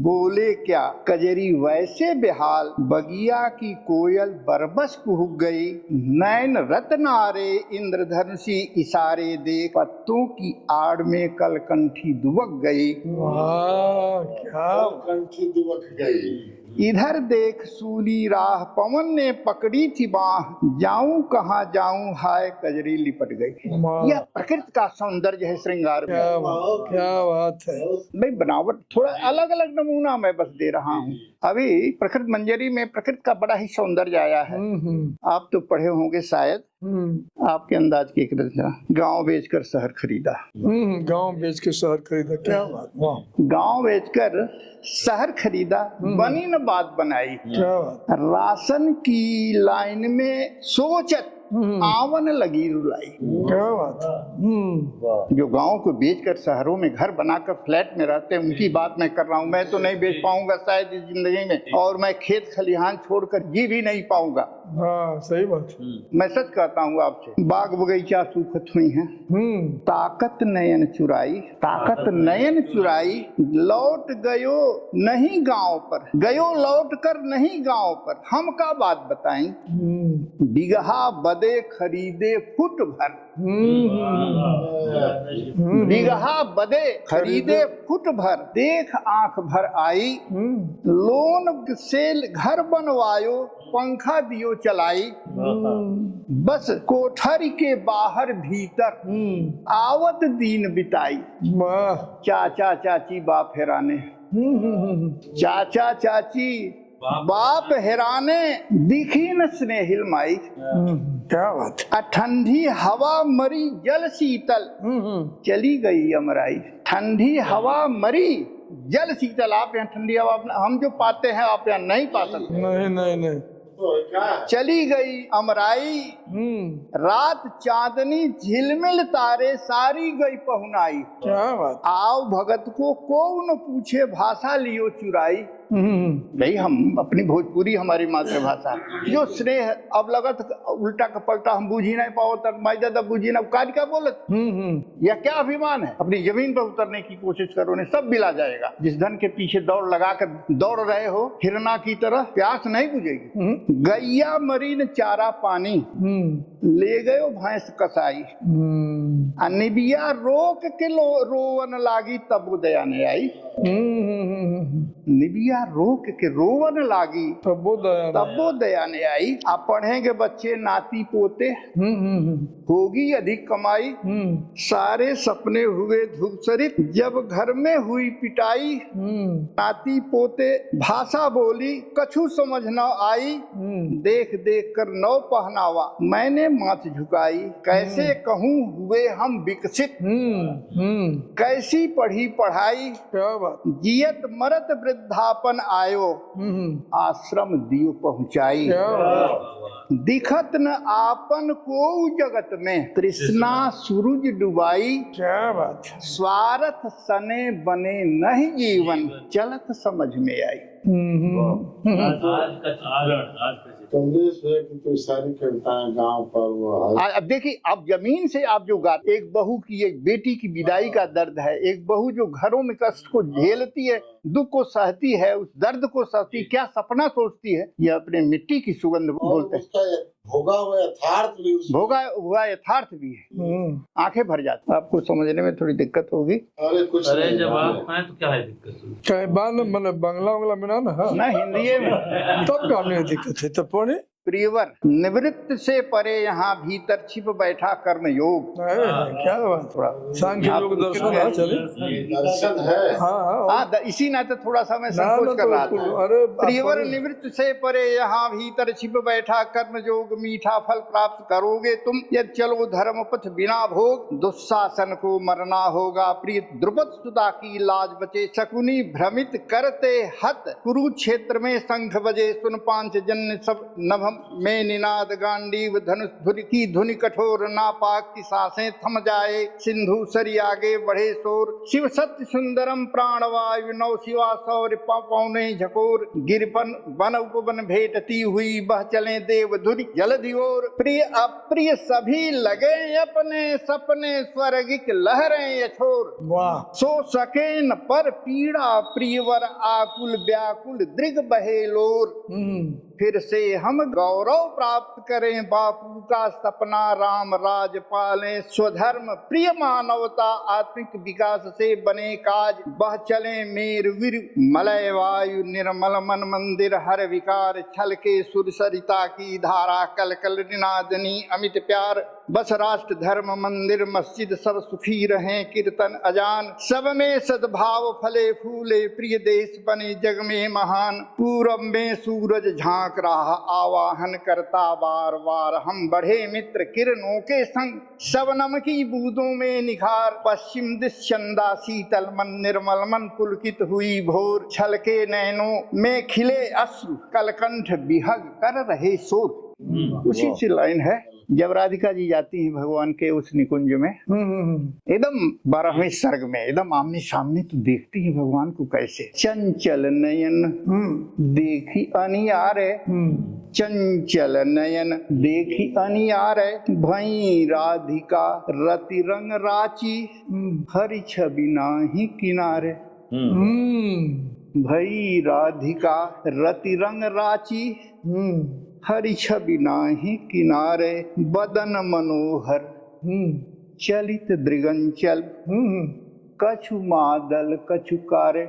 बोले क्या कजरी वैसे बेहाल, बगिया की कोयल बरबस कुहुक गई। नैन रत्नारे इंद्रधनुषी इशारे दे, पत्तों की आड़ में कलकंठी दुबक गई। वाह क्या कंठी दुबक गई। इधर देख सूली राह पवन ने पकड़ी थी बाह, जाऊं कहाँ जाऊं हाय कजरी लिपट गई। यह प्रकृति का सौंदर्य है, श्रृंगार में। क्या बात है। भाई बनावट थोड़ा अलग अलग नमूना मैं बस दे रहा हूँ। अभी प्रकृति मंजरी में प्रकृति का बड़ा ही सौंदर्य आया है। आप तो पढ़े होंगे शायद। आपके अंदाज की एक रचना, गांव बेचकर शहर खरीदा। गांव बेच के शहर खरीदा, क्या बात। वाह। गांव बेचकर शहर खरीदा, बनी न बात बनाई। क्या बात। राशन की लाइन में सोचत आवन लगी रुलाई। क्या बात। जो गांव को बेचकर शहरों में घर बनाकर फ्लैट में रहते हैं उनकी बात मैं कर रहा हूँ। मैं तो नहीं बेच पाऊंगा शायद इस जिंदगी में, और मैं खेत खलिहान छोड़कर जी भी नहीं पाऊंगा। हाँ सही बात। मैं सच कहता हूँ आपसे, बाग बगीचा सूखत हुई हैं। ताकत नयन चुराई, ताकत नयन चुराई, लौट गयो नहीं गांव पर, गयो लौट कर नहीं गांव पर, हम का बात बताएं। बिगहा बदे खरीदे फुट भर, बिगहा बदे खरीदे फुट भर, देख आंख भर आई। लोन से घर बनवायो, पंखा दियो चलाई। बस कोठरी के बाहर भीतर, आवत दीन बिताई। चाचा चाची बाप हेराने, चाचा चाची बाप हेराने, दिखी न स्नेहिल माई। क्या बात। ठंडी हवा मरी जल शीतल, चली गई अमराई। ठंडी हवा मरी जल शीतल, आप यहाँ ठंडी हवा हम जो पाते हैं आप यहाँ नहीं पा सकते। नहीं नहीं नहीं। चली गई अमराई, रात चांदनी झिलमिल तारे, सारी गई पहुनाई। क्या बात। आओ भगत को न पूछे भाषा लियो चुराई। भाई हम अपनी भोजपुरी हमारी मातृभाषा जो स्नेह अब लगत उल्टा का पलटा हम बूझी नहीं पाओ तक मैं ज्यादा बूझी ना कार्य क्या बोलत या क्या अभिमान है। अपनी जमीन पर उतरने की कोशिश करो ने सब मिला जाएगा। जिस धन के पीछे दौड़ लगाकर दौड़ रहे हो हिरना की तरह प्यास नहीं बुझेगी। गैया मरी न चारा पानी ले गयो भैंस कसाई निबिया रोक के रोवन लागी तब वो दया नहीं आई। निबिया रोक के रोवन लागी तब वो दया नहीं आई। आप पढ़ेंगे बच्चे नाती पोते होगी अधिक कमाई सारे सपने हुए धूपसरित जब घर में हुई पिटाई। नाती पोते भाषा बोली कछु समझ न आई देख देख कर नौ पहनावा मैंने माथ झुकाई। कैसे कहूँ हुए हम विकसित कैसी पढ़ी पढ़ाई जियत मरत वृद्धापन आयो आश्रम दियो पहुँचाई। दिखत न आपन को जगत में तृष्णा सूरज डुबाई। क्या बात है। स्वार्थ सने बने नहीं जीवन चलत समझ में आई। कमलेश भैया की तो सारी कविताएं गांव पर वो अब देखिए अब जमीन से आप जो गाते एक बहू की एक बेटी की विदाई का दर्द है। एक बहू जो घरों में कष्ट को झेलती है दुख को सहती है उस दर्द को सहती क्या सपना सोचती है ये अपने मिट्टी की सुगंध बोलते हैं। भोगा हुआ यथार्थ भी भोगा हुआ यथार्थ भी है। आंखें भर जाती आपको समझने में थोड़ी दिक्कत होगी। अरे कुछ अरे जब आप आए तो क्या है दिक्कत? चाहे मतलब बंगला उंगला में ना हिंदी में तब का नहीं दिक्कत है तब पढ़े। प्रियवर निवृत्त से परे यहाँ भीतर छिप बैठा कर्म योग। क्या बात थोड़ा सांख्य योग दर्शन है चले दर्शन है। हाँ इसी नाते थोड़ा सा मैं संकोच कर रहा था। अरे प्रियवर निवृत्त से परे यहाँ भीतर छिप बैठा कर्म योग मीठा फल प्राप्त करोगे तुम यदि चलो धर्म पथ बिना भोग दुस्शासन को मरना होगा। प्रिय द्रुपद सुधा की लाज बचे शकुनी भ्रमित करते हत कुरुक्षेत्र में शंख बजे सुन पांच जन्य सब नभ में निनाद गांडीव धनुष धुरी की धुनि कठोर नापाक की सांसें थम जाए सिंधु सरी आगे बढ़े शोर। शिव सत्य सुंदरम प्राणवायु नौ शिवा सौर पौने झकोर गिरपन वन उपवन भेटती हुई बह चले देव धुरी जलधि ओर। प्रिय अप्रिय सभी लगे अपने सपने स्वर्गिक लहरें यछोर। सो सके न पर पीड़ा प्रियवर आकुल व्याकुल दृग बहे लोर। फिर से हम गौरव प्राप्त करें बापू का सपना राम राज पालें स्वधर्म प्रिय मानवता आत्मिक विकास से बने काज। बह चले मेर वीर मलय वायु निर्मल मन मंदिर हर विकार छल के सुर सरिता की धारा कल कल निनादनी अमित प्यार। बस राष्ट्र धर्म मंदिर मस्जिद सब सुखी रहें कीर्तन अजान सब में सद्भाव फले फूले प्रिय देश बने जग में महान। पूरब में सूरज झांक रहा आवाहन करता बार बार हम बढ़े मित्र किरणों के संग शबनम की बूंदों में निखार। पश्चिम दिश चंदा शीतल मन निर्मल मन पुलकित हुई भोर छल के नैनों में खिले अश्रु कलकंठ बिहग कर रहे शोर। उसी से लाइन है जब राधिका जी जाती हैं भगवान के उस निकुंज में एकदम 12वें सर्ग में एकदम आमने सामने तो देखती है भगवान को कैसे। चंचल नयन देखी अनियारे चंचल नयन देखी अनियारे भई राधिका रति रंग राची हरि छवि नाही किनारे। भई राधिका रति रंग राची हरि छवि नाही किनारे। बदन मनोहर चलित दृगंचल कछु मादल कछु कारे।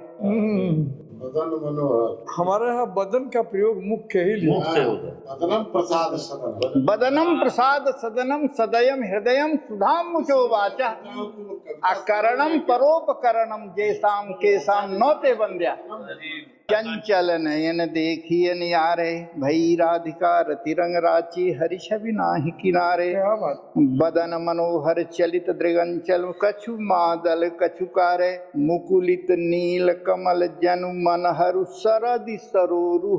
बदन मनोहर हमारे यहाँ बदन का प्रयोग मुख्य ही लिया। बदनम प्रसाद सदनम बदनम प्रसाद सदनम सदयम हृदयम सुधाम मुचो वाचा अकरणम परोपकरणम जैसाम केसाम नौते बंद्या। चंचल नयन देखिए नियारे भई राधिका रति रंग राची हरि छवि नाही किनारे। बदन मनोहर चलित दृगंचल कछु मादल कछु कारे। मुकुलित नील कमल जनु मनहरु सरदि सरोरु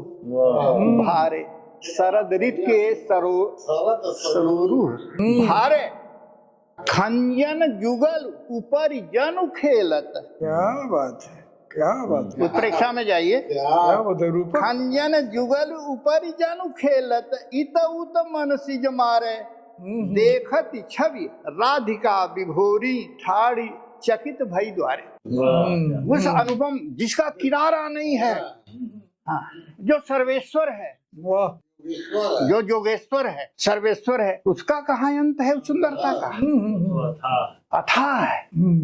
भारे। शरद ऋतु के सरोरु भारे। खंजन जुगल ऊपर जनु खेलत। क्या बात है। क्या बात है, उत्प्रेक्षा में जाइए। क्या बात है रूपक। खंजन जुगल ऊपर जानु खेलत इत उत मन सिज मारे देखत छवि राधिका विभोरी ठाड़ी चकित भई द्वारे। उस अनुपम जिसका किनारा नहीं है, हाँ, जो सर्वेश्वर है, वाह, जो जोगेश्वर है, सर्वेश्वर है, उसका कहाँ अंत है उस सुंदरता का? अथाह है,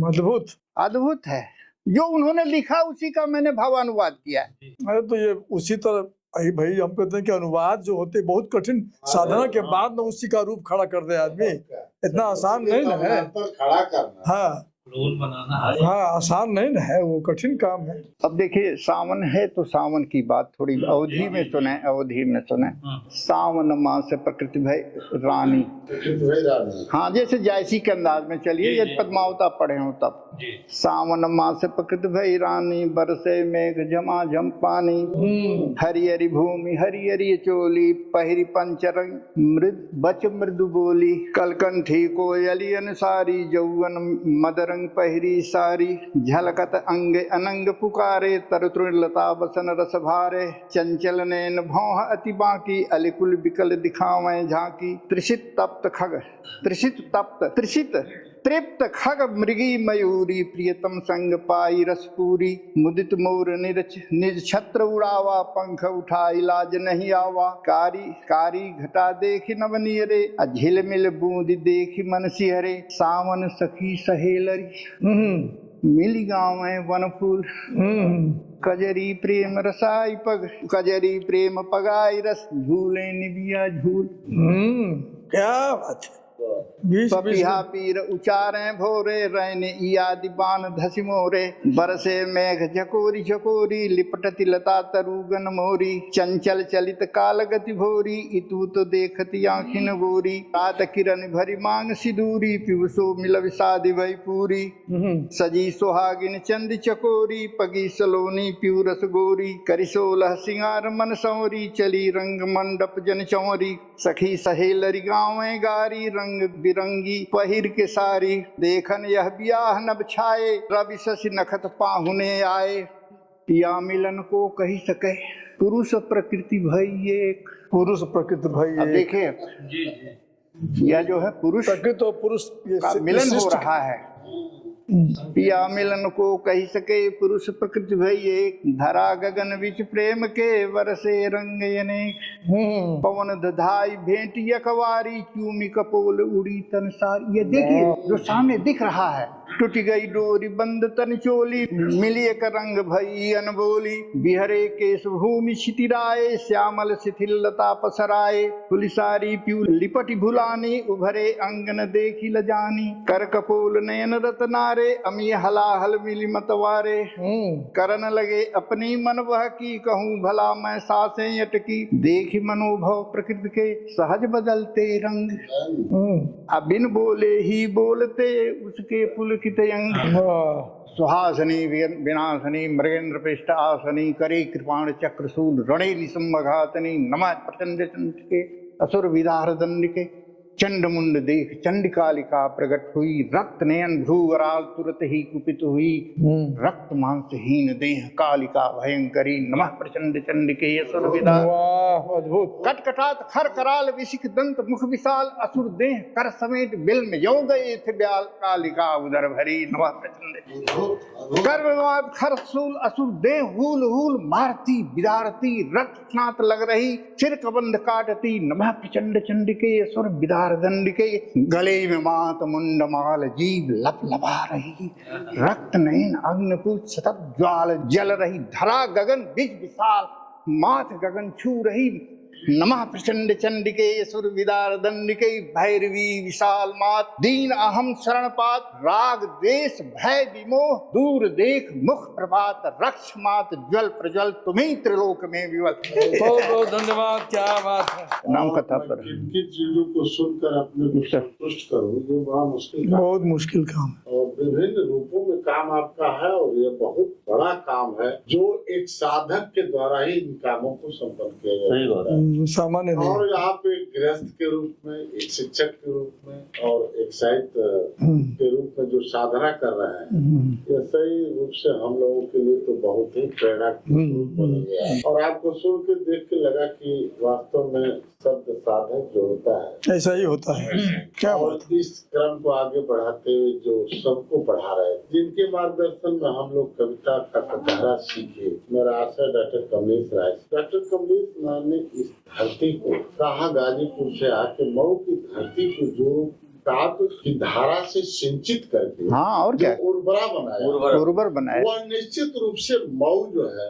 अद्भुत। अद्भुत है। जो उन्होंने लिखा उसी का मैंने भावानुवाद किया है। अरे तो ये उसी तरह अरे भाई हम कहते हैं कि अनुवाद जो होते बहुत कठिन साधना के बाद में उसी का रूप खड़ा कर दे आदमी, इतना आसान नहीं ना है। खड़ा करना, हाँ हाँ, आसान नहीं ना है, वो कठिन काम है। अब देखिए सावन है तो सावन की बात थोड़ी अवधि में सुने, अवधि में सुने। सावन मास प्रकृति भय रानी, हाँ जैसे जायसी के अंदाज में चलिए, यदि पद्मावता पढ़े हो तब। सावन मास प्रकृति भय रानी, बरसे मेघ झमा झम पानी, हरियरी भूमि हरियरी चोली, पहिरी पंचरंग मृद बच मृदु बोली, कलकंठी कोयली अनुसारी, जौवन मदरंग पहिरी सारी, झलकत अंग अनंग पुकारे, तरतुलता बसन रस भारे, चंचल नैन भौह अति बाकी, अलिकुल बिकल दिखावें झांकी, त्रिषित तप्त खग त्रिषित तप्त त्रिषित तृप्त खग मृगी मयूरी, प्रियतम संग पाई रसपूरी, मुदित मोर निज छत्र उड़ावा, पंख उठाई लाज नहीं आवा, कारी कारी घटा देखी नवनियरे, झिल मिल बूंद देखी मन सिहरे, सावन सखी सहेलरी मिली गाँव वन फूल, कजरी प्रेम रसाई पग, कजरी प्रेम पगाई रस, झूले निबिया झूल। क्या बात है। पपिहा पीर उचारे भोरे, रैन इयादि बान धसि मोरे, बरसे मेघ झकोरी झकोरी, लिपटति लता तरुगन मोरी, चंचल चलित काल गति भोरी, इतूत देखती आँखिन गोरी, रात किरण भरी मांग सिदूरी, पिवसो मिल विषादि भई पूरी, सजी सुहागिन चंद चकोरी, पगी सलोनी पिउ रस गोरी, करि सोलह सिंगार मन संवरी, चली रंग मंडप जन चंवरी, सखी सहेलरी गाँवे गारी, रंग बिरंगी पहिर के सारी, देखन यह ब्याह नभ छाए, रवि शशि नखत पाहुने आए, पिया मिलन को कही सके, पुरुष प्रकृति भई एक, पुरुष प्रकृति भाई। अब देखिए यह जो है पुरुष प्रकृति और पुरुष का मिलन हो रहा है। पिया मिलन को कही सके, पुरुष प्रकृति भई एक, धरा गगन विच प्रेम के, वरसे रंग अनेक, पवन दधाई भेंट यकवारी, चूमी कपोल उड़ी तन सारी। ये देखिए जो सामने दिख रहा है, टूट गई डोरी बंद तन चोली, मिली एक रंग भई अनबोली, बिहरे केश भूमि छितिराए, श्यामल शिथिल लता पसराए, फुलिसारी प्यू लिपटी भुलानी, उभरे अंगन देखी लजानी, कर कपोल नयन रतनारे, अमी हलाहल मिली मतवारे, करन लगे अपनी मन वह की, कहूँ भला मैं सासें अटकी, देखी मनोभव प्रकृति के सहज बदलते रंग, अबिन बोले ही बोलते उसके पुलकित अंग, सुहासनी विनाशनी मृगेंद्र पृष्ठ आसनी, करे कृपाण चक्रशूल रणे निसंघातनी, नमः प्रचंड चंडिके असुर विदार दंडिके, चंड मुंड देख चंडिकालिका प्रकट हुई, रक्त नयन भ्रूवराल तुरत ही कुपित हुई, रक्त मांसहीन देह कालिका भयंकरी, नमः प्रचंड चंडिके असुर विदा। अद्भुत। कटकटात खर कराल विशिख दंत मुख विशाल, असुर देह कर समेत बिल में यो गए थे ब्याल, कालिका उदर भरी, नमः प्रचंड कर्मवाद खर सूल, असुर देह हूल हूल मारती बिदारती, रक्त स्नात लग रही, सिर कबंध काटती, नमः प्रचंड चंडिके असुर विदार दंड के, गले में मात मुंड माल जीव लप लपा रही, रक्त नयन अग्निपुत सतत ज्वाल जल रही, धरा गगन बीच विशाल, मात गगन छू रही, नमः प्रचंड चंडिके असुर विदार दंडिके, भैरवी विशाल मात दीन अहम शरण पात, राग देश भय विमोह दूर देख मुख प्रभात, रक्ष मात ज्वल प्रज्वल तुम्ही त्रिलोक में विवल। बहुत बहुत धन्यवाद, क्या बात है। नाम कथा पर इनकी चीजों को सुनकर अपने को संतुष्ट करो, ये बड़ा मुश्किल काम बहुत मुश्किल काम है। और विभिन्न रूपों में काम आपका है और ये बहुत बड़ा काम है जो एक साधक के द्वारा ही इन कामों को संपन्न किया जाता है। सामान्य नहीं। और आप एक गृहस्थ के रूप में, एक शिक्षक के रूप में और एक साहित्य के रूप में जो साधना कर रहे हैं, ये सही रूप से हम लोगों के लिए तो बहुत ही प्रेरणा बन गया। और आपको सुन के देख के लगा कि वास्तव में शब्द साधक जो होता है ऐसा ही होता है। क्या और इस क्रम को आगे बढ़ाते हुए जो सबको बढ़ा रहे हैं, जिनके मार्गदर्शन में हम लोग कविता का कटहरा सीखे। मेरा आशा डॉक्टर कमलेश राय। डॉक्टर कमलेश राय ने इस धरती को कहा, गाजीपुर से आके मऊ की धरती को जो काव्य की धारा से सिंचित करके हाँ, और क्या उर्वरा बनाया, उर्वर बनाया। वह निश्चित रूप से मऊ जो है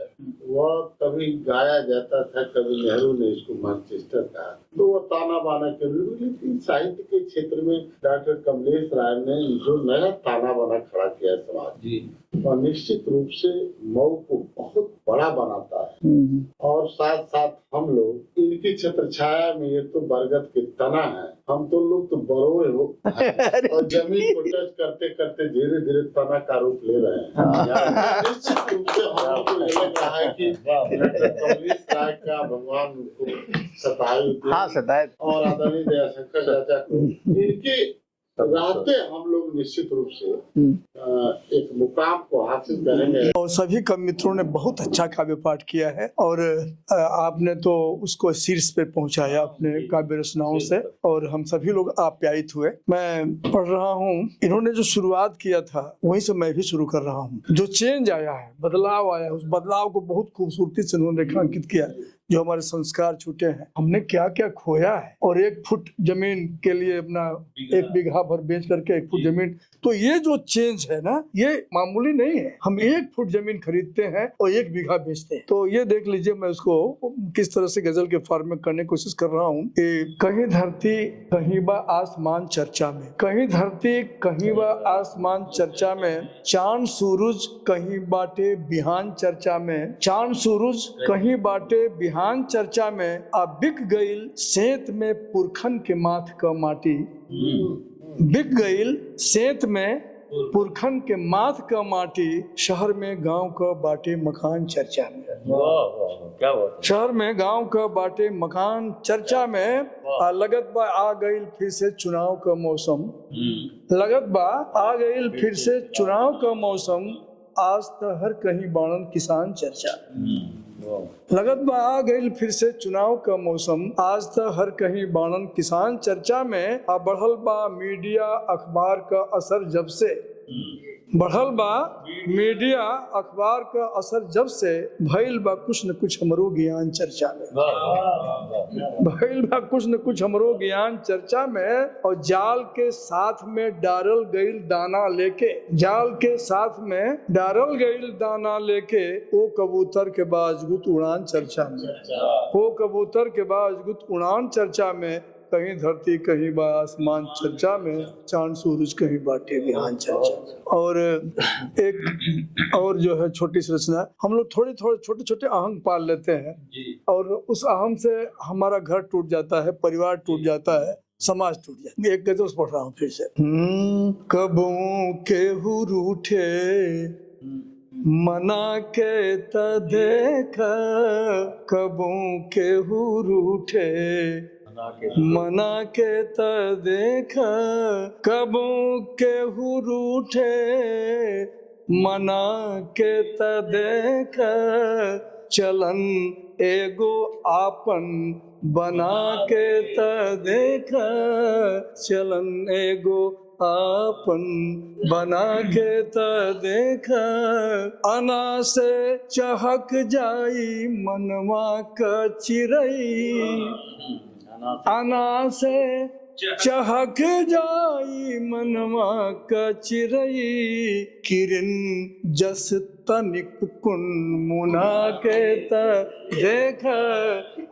वह कभी गाया जाता था, कभी नेहरू ने इसको मैनचेस्टर कहा, तो वह ताना बाना के रूप में। लेकिन साहित्य के क्षेत्र में डॉक्टर कमलेश राय ने जो नया ताना बाना खड़ा किया समाज, वह निश्चित रूप से मऊ को बहुत बड़ा बनाता है। और साथ साथ हम लोग इनकी छत्र छाया में, ये तो बरगद के तना है, हम तो लोग तो बरोए हो और जमीन को टच करते करते धीरे धीरे तना का रूप ले रहे हैं। निश्चित रूप से हमको लग रहा है कि कमलेश राय का भगवान उनको सताए और आदरणीय दयाशंकर चाचा को इनके रहते हम लोग निश्चित रूप से एक मुकाम को हासिल करेंगे। और सभी कवि मित्रों ने बहुत अच्छा काव्य पाठ किया है और आपने तो उसको शीर्ष पे पहुंचाया अपने काव्य रचनाओं से, और हम सभी लोग आप्यायित हुए। मैं पढ़ रहा हूँ, इन्होंने जो शुरुआत किया था वहीं से मैं भी शुरू कर रहा हूँ। जो चेंज आया है, बदलाव आया है, उस बदलाव को बहुत खूबसूरती से उन्होंने रेखांकित किया है। जो हमारे संस्कार छूटे हैं, हमने क्या क्या खोया है, और 1 फुट जमीन के लिए अपना 1 बीघा भर बेच करके 1 फुट जमीन, तो ये जो चेंज है ना, ये मामूली नहीं है। हम 1 फुट जमीन खरीदते हैं और 1 बीघा बेचते हैं। तो ये देख लीजिए, मैं उसको किस तरह से गजल के फॉर्म में करने की कोशिश कर रहा हूँ। कहीं धरती कहीं बा आसमान चर्चा में, कहीं धरती कहीं बा आसमान चर्चा में, चांद सूरज कहीं बाटे बिहान चर्चा में, चांद सूरज कहीं बाटे बिहान चर्चा में, अब बिक गईल सेंत में पुरखन के माथ का माटी, बिक गईल सेंत में पुरखन के माथ का माटी, शहर में गांव का बाटे मकान चर्चा में। क्या बात। शहर में गांव का बाटे मकान चर्चा में, लगत बा आ गईल फिर से चुनाव का मौसम, लगत बा आ गईल फिर से चुनाव का मौसम, आज तो हर कहीं बाणन किसान चर्चा। लगत बा आ गईल फिर से चुनाव का मौसम, आज तो हर कहीं बाणन किसान चर्चा में, आ बढ़ल बा मीडिया अखबार का असर जब से, बढ़ल बा मीडिया अखबार का असर जब से, भइल बा कुछ न कुछ हमरो ज्ञान चर्चा में, भइल बा कुछ न कुछ हमरो ज्ञान चर्चा में, और जाल के साथ में डारल गईल दाना लेके, जाल के साथ में डारल गईल दाना लेके, ओ कबूतर के बाजगुत उड़ान चर्चा में, ओ कबूतर के बाजगुत उड़ान चर्चा में, कहीं धरती कहीं बा आसमान चर्चा में, चांद सूरज कहीं बाटे बिहान चर्चा में। और एक और जो है छोटी सी रचना, हम लोग थोड़े छोटे छोटे अहंग पाल लेते हैं और उस अहम से हमारा घर टूट जाता है, परिवार टूट जाता है, समाज टूट जाता है। एक गजल पढ़ रहा हूँ फिर से। कबू केहू रूठे मना के त देख, कबू केहू रूठे मना के त देख, कबू केहू रूठे मना के त देख, चलन एगो आपन बना के त देख, चलन एगो आपन बना के त देख, अना से चहक जाई मनवा क चिरई, अना से चहक जाई मनवा क चिरई, किरण जस तनिक कुन मुना के त देख,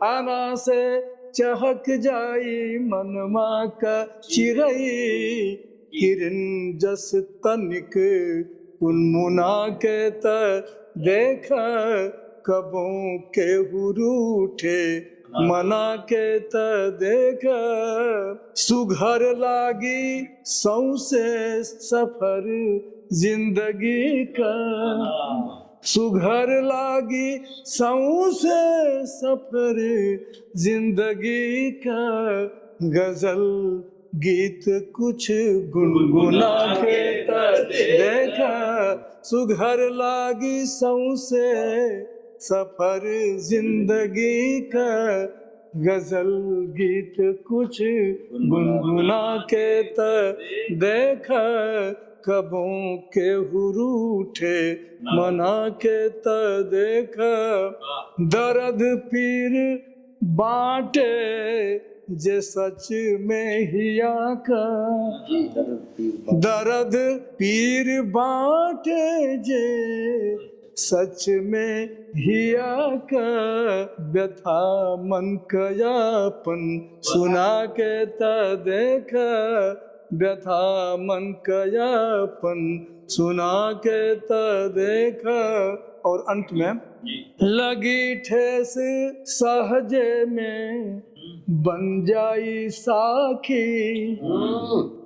अना से चहक जाई मनवा क चिरई, किरण जस तनिक कुन मुना के त देख, कबू केहू रूठे मना के त देख, सुघर लागी सौसे सफर जिंदगी का, सुघर लागी सौसे सफर जिंदगी का, गजल गीत कुछ गुनगुना के देखा, सुघर लागी सौसे सफर जिंदगी का, गजल गीत कुछ गुनगुना के देखा, कबों के हुरूठे मना के देखा, दर्द पीर बाटे जे सच में हिया का, दर्द पीर बाटे जे सच में हिया का, व्यथा मन कयापन सुना के देखा, व्यथा मन कयापन सुना के देखा। और अंत में लगी ठेस सहजे में बन जाई साखी,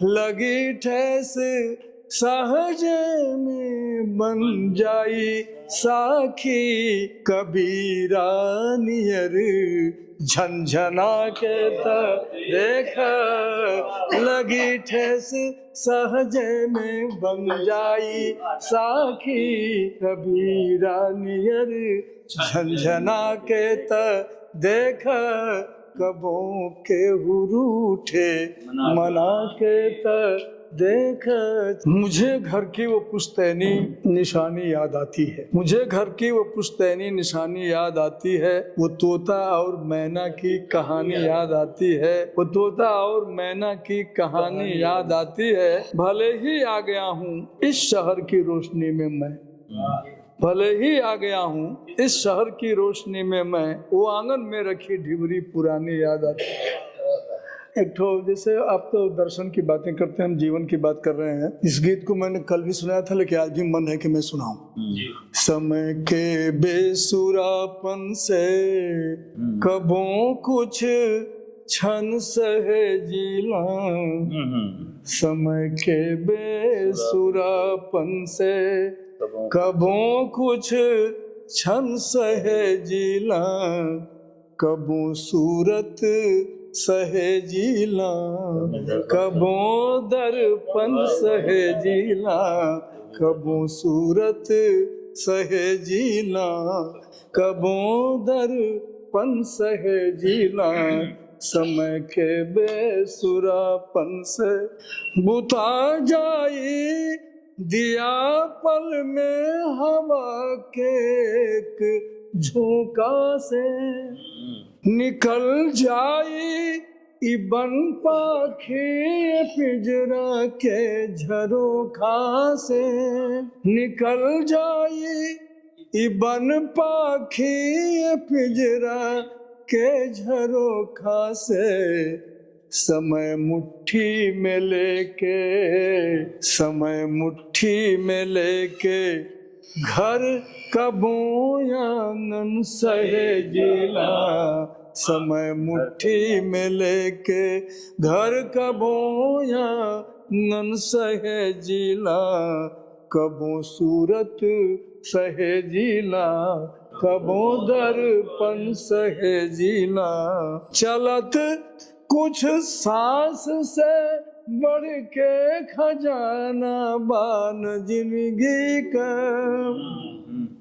लगी ठेस सहजे में बन जाई साखी, कबीरा नियर झंझना के देखा, लगी ठेस सहजे में बन जाई साखी, कबीरा नियर झंझना के देखा, कबों के हुरूठे मना के देख। मुझे घर की वो पुश्तैनी निशानी याद आती है, मुझे घर की वो पुश्तैनी निशानी याद आती है, वो तोता और मैना की कहानी याद आती है, वो तोता और मैना की कहानी याद आती है। भले ही आ गया हूँ इस शहर की रोशनी में मैं, भले ही आ गया हूँ इस शहर की रोशनी में मैं, वो आंगन में रखी ढिबरी पुरानी याद आती है। एक ठो जैसे आप तो दर्शन की बातें करते हैं, हम जीवन की बात कर रहे हैं। इस गीत को मैंने कल भी सुनाया था, लेकिन आज भी मन है कि मैं सुनाऊं। समय के बेसुरापन से कबों कुछ क्षण सहे जीला, समय के बेसुरापन से कबों कुछ क्षण सहे जीला, कबों सूरत सहेजीला, कबों दर्पण सहेजीला, कबों सूरत सहेजीला, कबों दर्पण सहेजीला, समय के बेसुरापन से बुता जाई दिया पल में हवा के एक झोंका से, निकल जाई इबन पाखी पिंजरा के झरोखा से, निकल जाई इबन पाखी पिंजरा के झरोखा से, समय मुट्ठी में लेके, समय मुट्ठी में लेके घर कबों आंगन सहेजीला, समय मुट्ठी में लेके घर कबों आंगन सहेजीला, कबों सूरत सहेजीला, कबों दर्पण सहेजीला, चलत कुछ सांस से बढ़ के खजाना बान जिंदगी का,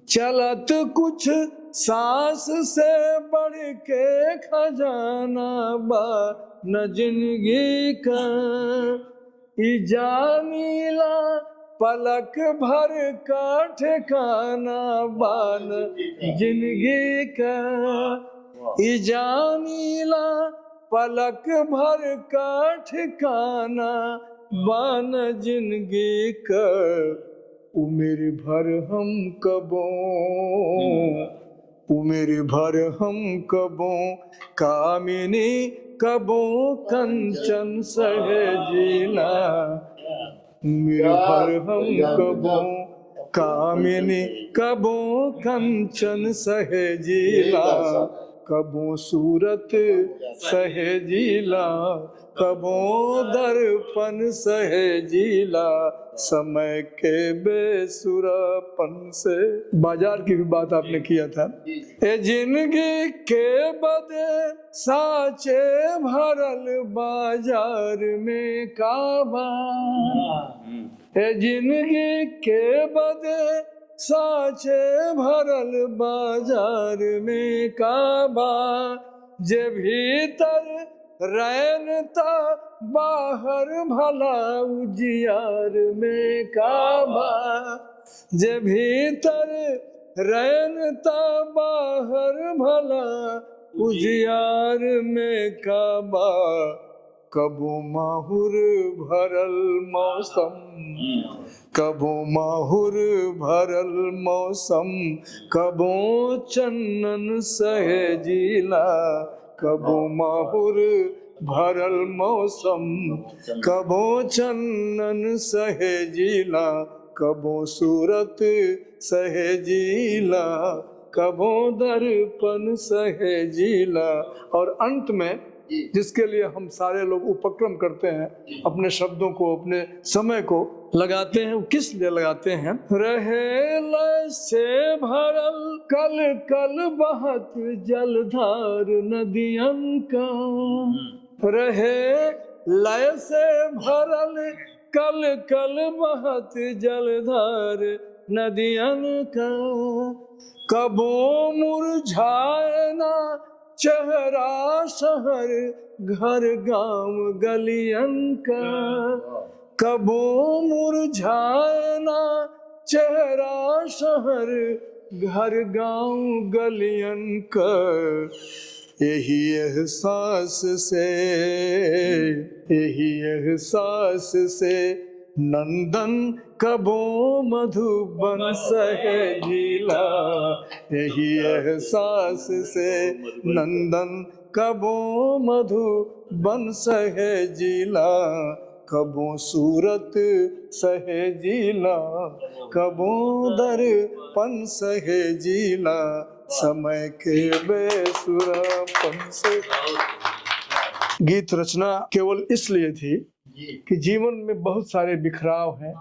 चलत कुछ सांस से बढ़ के खजाना बान जिंदगी का, जानीला पलक भर का ठिकाना बान जिंदगी का, जानीला पलक भर का ठिकाना बान जिंदगी का, उम्र भर हम कबों, उम्र भर हम कबों कामिनी, कबों कंचन सहेजीला, उम्र भर हम कबों कामिनी, कबों कंचन सहेजीला, कबों सूरत सहेजीला, कबो दर्पण सहेजीला समय के बेसुरापन से। बाजार की भी बात आपने किया था। ए जिंदगी के बदे साचे भरल बाजार में काबा, ए जिंदगी के बदे साचे भरल बाजार में काबा, जे भीतर रैनता बाहर भला उजियार में काबा, जे भीतर रैनता बाहर भला उजियार में काबा, कबो माहुर भरल मौसम, कबो माहुर भरल मौसम, कबो चन्नन सहेजीला, कबो माहुर भरल मौसम, कबो चन्नन सहेजीला, कबो सूरत सहेजीला, कबो दर्पण सहेजीला। और अंत में जिसके लिए हम सारे लोग उपक्रम करते हैं, अपने शब्दों को, अपने समय को लगाते हैं, वो किस लिए लगाते हैं? रहे लय से भरल कल कल बहत जलधार नदियन का, रहे लय से भरल कल कल बहत जलधार नदियन का, कबो मुरझाए ना चेहरा शहर घर गांव गलियन का, कबो मुरझाए ना चेहरा शहर घर गांव गलियन का। यही एहसास से, यही एहसास से नंदन कबो मधुबन सहेजीला, यही एहसास से नंदन कबो मधुबन सहेजीला, कबो सूरत सहेजीला, कबो दर्पण सहेजीला, समय के बेसुरापन से। गीत रचना केवल इसलिए थी कि जीवन में बहुत सारे बिखराव हैं,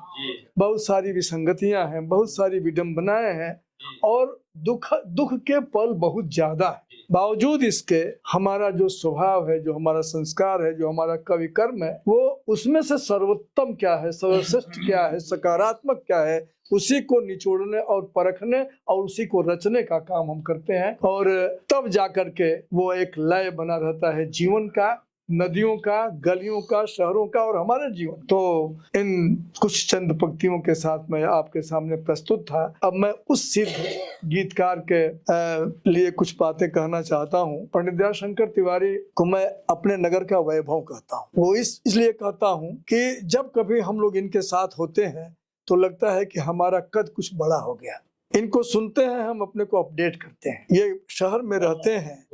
बहुत सारी विसंगतियां हैं, बहुत सारी विडंबनाएं हैं और दुख के पल बहुत ज्यादा है। बावजूद इसके हमारा जो स्वभाव है, जो हमारा संस्कार है, जो हमारा कवि कर्म है, वो उसमें से सर्वोत्तम क्या है, सर्वश्रेष्ठ क्या है, सकारात्मक क्या है, उसी को निचोड़ने और परखने और उसी को रचने का काम हम करते हैं। और तब जाकर के वो एक लय बना रहता है जीवन का, नदियों का, गलियों का, शहरों का और हमारे जीवन। तो इन कुछ चंद पंक्तियों के साथ मैं आपके सामने प्रस्तुत था। अब मैं उस सिद्ध गीतकार के लिए कुछ बातें कहना चाहता हूँ। पंडित दयाशंकर तिवारी को मैं अपने नगर का वैभव कहता हूँ। वो इसलिए कहता हूँ कि जब कभी हम लोग इनके साथ होते हैं तो लगता है कि हमारा कद कुछ बड़ा हो गया। इनको सुनते हैं, हम अपने को अपडेट करते हैं। ये शहर में रहते हैं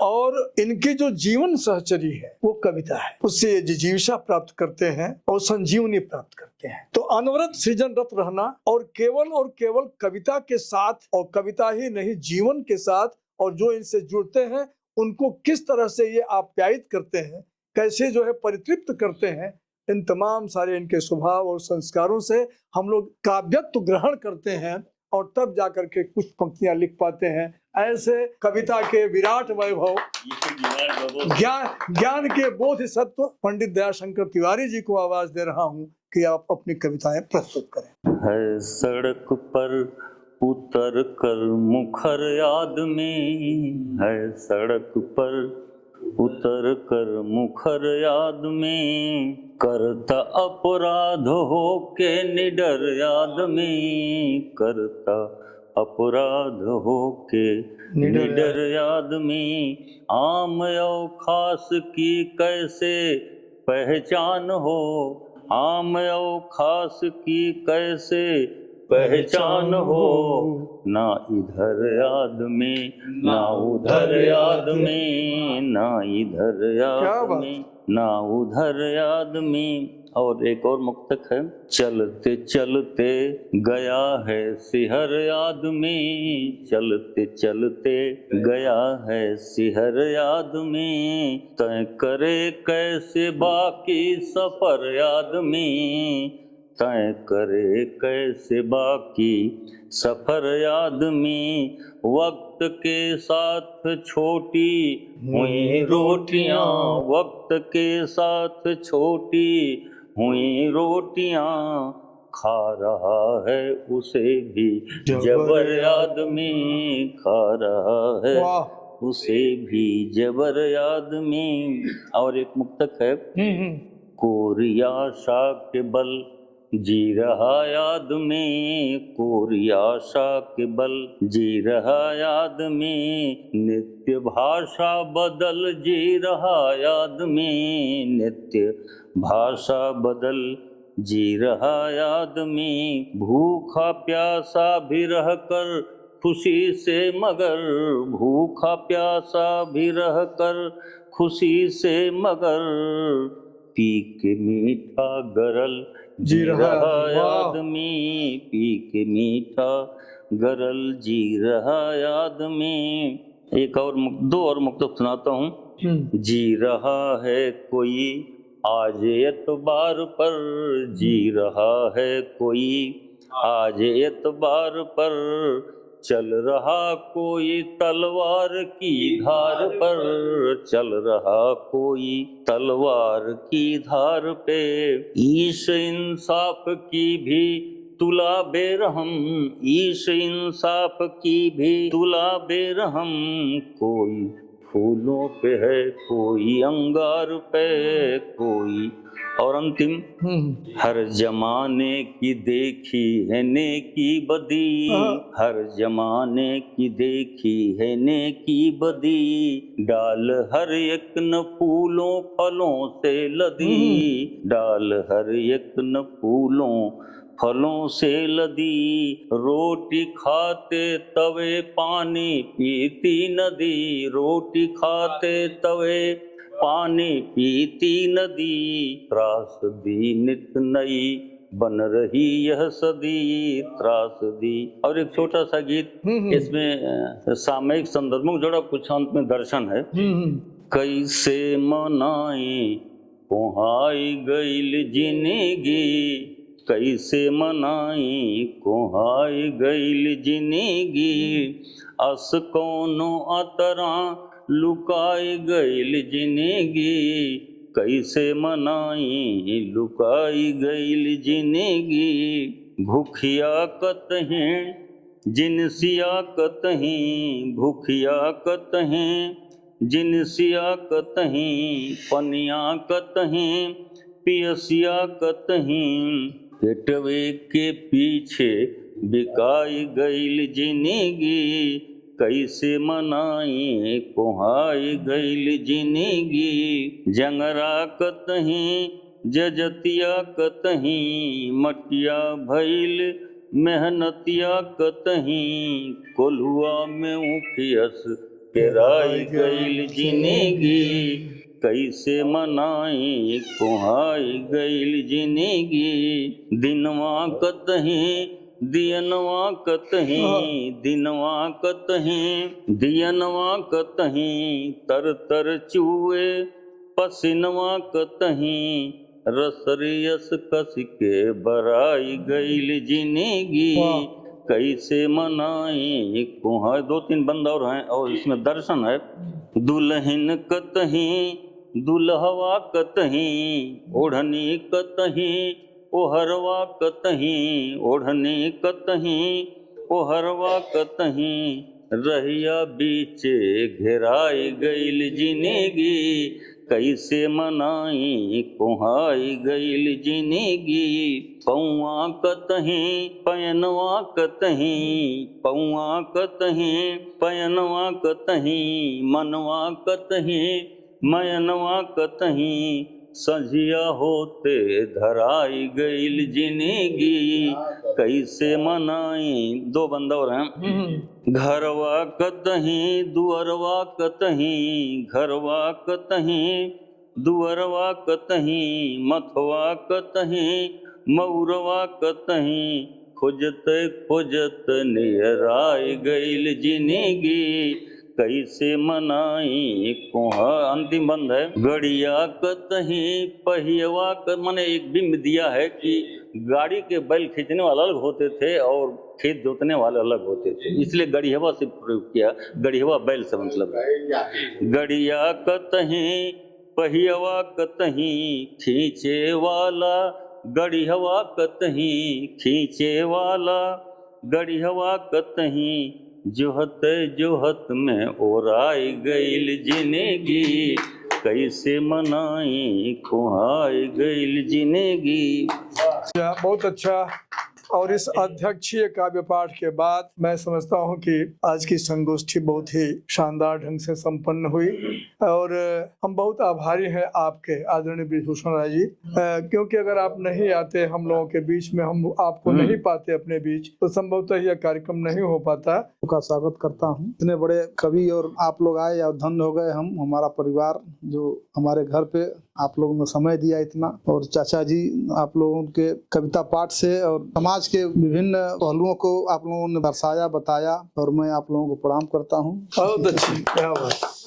और इनकी जो जीवन सहचरी है वो कविता है, उससे ये जिजीविषा प्राप्त करते हैं और संजीवनी प्राप्त करते हैं। तो अनवरत सृजनरत रहना और केवल कविता के साथ, और कविता ही नहीं जीवन के साथ, और जो इनसे जुड़ते हैं उनको किस तरह से ये आप्यायित करते हैं, कैसे जो है परितृप्त करते हैं, इन तमाम सारे इनके स्वभाव और संस्कारों से हम लोग काव्यत्व ग्रहण करते हैं और तब जाकर के कुछ पंक्तियां लिख पाते हैं। ऐसे कविता के विराट वैभव, ज्ञान के बोध सत्व पंडित दयाशंकर तिवारी जी को आवाज दे रहा हूं कि आप अपनी कविताएं प्रस्तुत करें। है सड़क पर उतर कर मुखर याद में, है सड़क पर उतर कर मुखर याद में, करता अपराध हो के निडर याद में, करता अपराध हो के निडर याद में, आम और खास की कैसे पहचान हो, आम और खास की कैसे पहचान हो, ना इधर याद में ना उधर याद में, ना इधर क्या याद बात। में ना उधर याद में। और एक और मुक्तक है, चलते चलते गया है सिहर याद में, चलते चलते गया है सिहर याद में, तय करे कैसे बाकी सफर याद में, तय करे कैसे बाकी सफर याद में। वक्त के साथ छोटी हुई रोटियां, वक्त के साथ छोटी हुई रोटियां, खा रहा है उसे भी जबर याद में, खा रहा है वाह। उसे भी जबर याद में। और एक मुक्तक है, कोरिया आशा के बल जी रहा याद में, कोरिया आशा के बल जी रहा याद में, नित्य भाषा बदल जी रहा याद में, नित्य भाषा बदल जी रहा याद में। भूखा प्यासा भी रह कर खुशी से मगर, भूखा प्यासा भी रह कर खुशी से मगर, पी के मीठा गरल जी रहा याद में, पी के मीठा गरल जी रहा याद में। एक और दो और मुक्तक सुनाता हूँ। जी रहा है कोई आज एतबार पर, जी रहा है कोई आज एतबार पर, चल रहा कोई तलवार की धार पर, चल रहा कोई तलवार की धार पे। ईश इंसाफ की भी तुला बेरहम, ईश इंसाफ की भी तुला बेरहम, कोई फूलों पे है कोई अंगार पे कोई। और अंतिम, हर जमाने की देखी है नेकी बदी, हर जमाने की देखी है नेकी बदी, डाल हर एक न फूलों फलों से लदी, डाल हर एक न फूलों फलों से लदी, रोटी खाते तवे पानी पीती नदी, रोटी खाते तवे पानी पीती नदी, त्रासदी नित नई बन रही यह सदी, त्रासदी। और एक छोटा सा गीत, इसमें सामयिक संदर्भ में जोड़ा कुछ अंत में दर्शन है। कैसे मनाई कोहाई गईल जिंदगी, कैसे मनाई कोहाई गईल जिंदगी, अस कोनो अतरा लुकाई गईल जिंदगी, कैसे मनाई लुकाई गईल जिंदगी। भूखिया कतहीं जिनसिया कतहीं, भूखिया कतहीं जिनसिया कतहीं, पनिया कतहीं पियसिया कतहीं, पेटवे के पीछे बिकाई गईल जिंदगी, कैसे मनाई कोहाई गईल जिंदगी। जंगरा कतहीं जजतिया कतहीं, मटिया भइल मेहनतिया कतहीं, कोल्हुआ में उखियस पेराई गईल जिंदगी, कैसे मनाई कोहाई गईल जिंदगी। दिनवा कतहीं दियनवा कतहीं, दिनवा कतहीं दियनवा कतहीं, तर तर चूए पसिनवा कतहीं, रसरियस कस के बराई गईल जिंदगी, कैसे मनाई कोहाई। दो तीन बंद और हैं और इसमें दर्शन है। दुल्हन कतहीं दुल्हवा कतहीं, ओढ़नी कतहीं ओहरवा कतहीं, ओढ़नी कतहीं ओहरवा कतहीं, रहिया बीचे घेराई गईल जिंदगी, कैसे मनाई कोहाई गईल जिंदगी। पौआ कतहीं पयनवा कतहीं, पौआ कतहीं पयनवा कतहीं, मनवा कतहीं मयनवा कतहीं, संझिया होते धराई गईल जिंदगी कैसे मनाई। दो बंदा और हैं। घरवा कतहीं दुअरवा कतहीं, घरवा कतहीं दुअरवा कतहीं, मथवा कतहीं मऊरवा कतहीं, खोजत खोजत नियराई गईल जिंदगी कैसे मनाई कोहा। अंतिम बंद है। गड़िया कतहीं पहियवा मैंने एक बिंब दिया है कि गाड़ी के बैल खींचने वाले अलग होते थे और खेत जोतने वाले अलग होते थे, इसलिए गड़ियवा से प्रयोग किया। गड़ियवा बैल से मतलब है। गड़िया कतहीं पहियवा कतहीं खींचे वाला, गड़ियवा कतहीं खींचे वाला, गड़ियवा कतहीं जोहत जोहत में ओराई गईल जिंदगी कैसे मनाई कुहाई गईल जिंदगी। बहुत अच्छा। और इस अध्यक्षीय काव्य पाठ के बाद मैं समझता हूं कि आज की संगोष्ठी बहुत ही शानदार ढंग से संपन्न हुई और हम बहुत आभारी हैं आपके आदरणीय विभूषण राय जी, क्योंकि अगर आप नहीं आते हम लोगों के बीच में, हम आपको नहीं पाते अपने बीच, तो संभवतः यह कार्यक्रम नहीं हो पाता। का स्वागत करता हूँ। इतने बड़े कवि और आप लोग आए और धन्य हो गए हम, हमारा परिवार जो हमारे घर पे आप लोगों ने समय दिया इतना, और चाचा जी आप लोगों के कविता पाठ से और समाज के विभिन्न पहलुओं को आप लोगों ने दर्शाया बताया, और मैं आप लोगों को प्रणाम करता हूँ। बहुत अच्छी, क्या बात।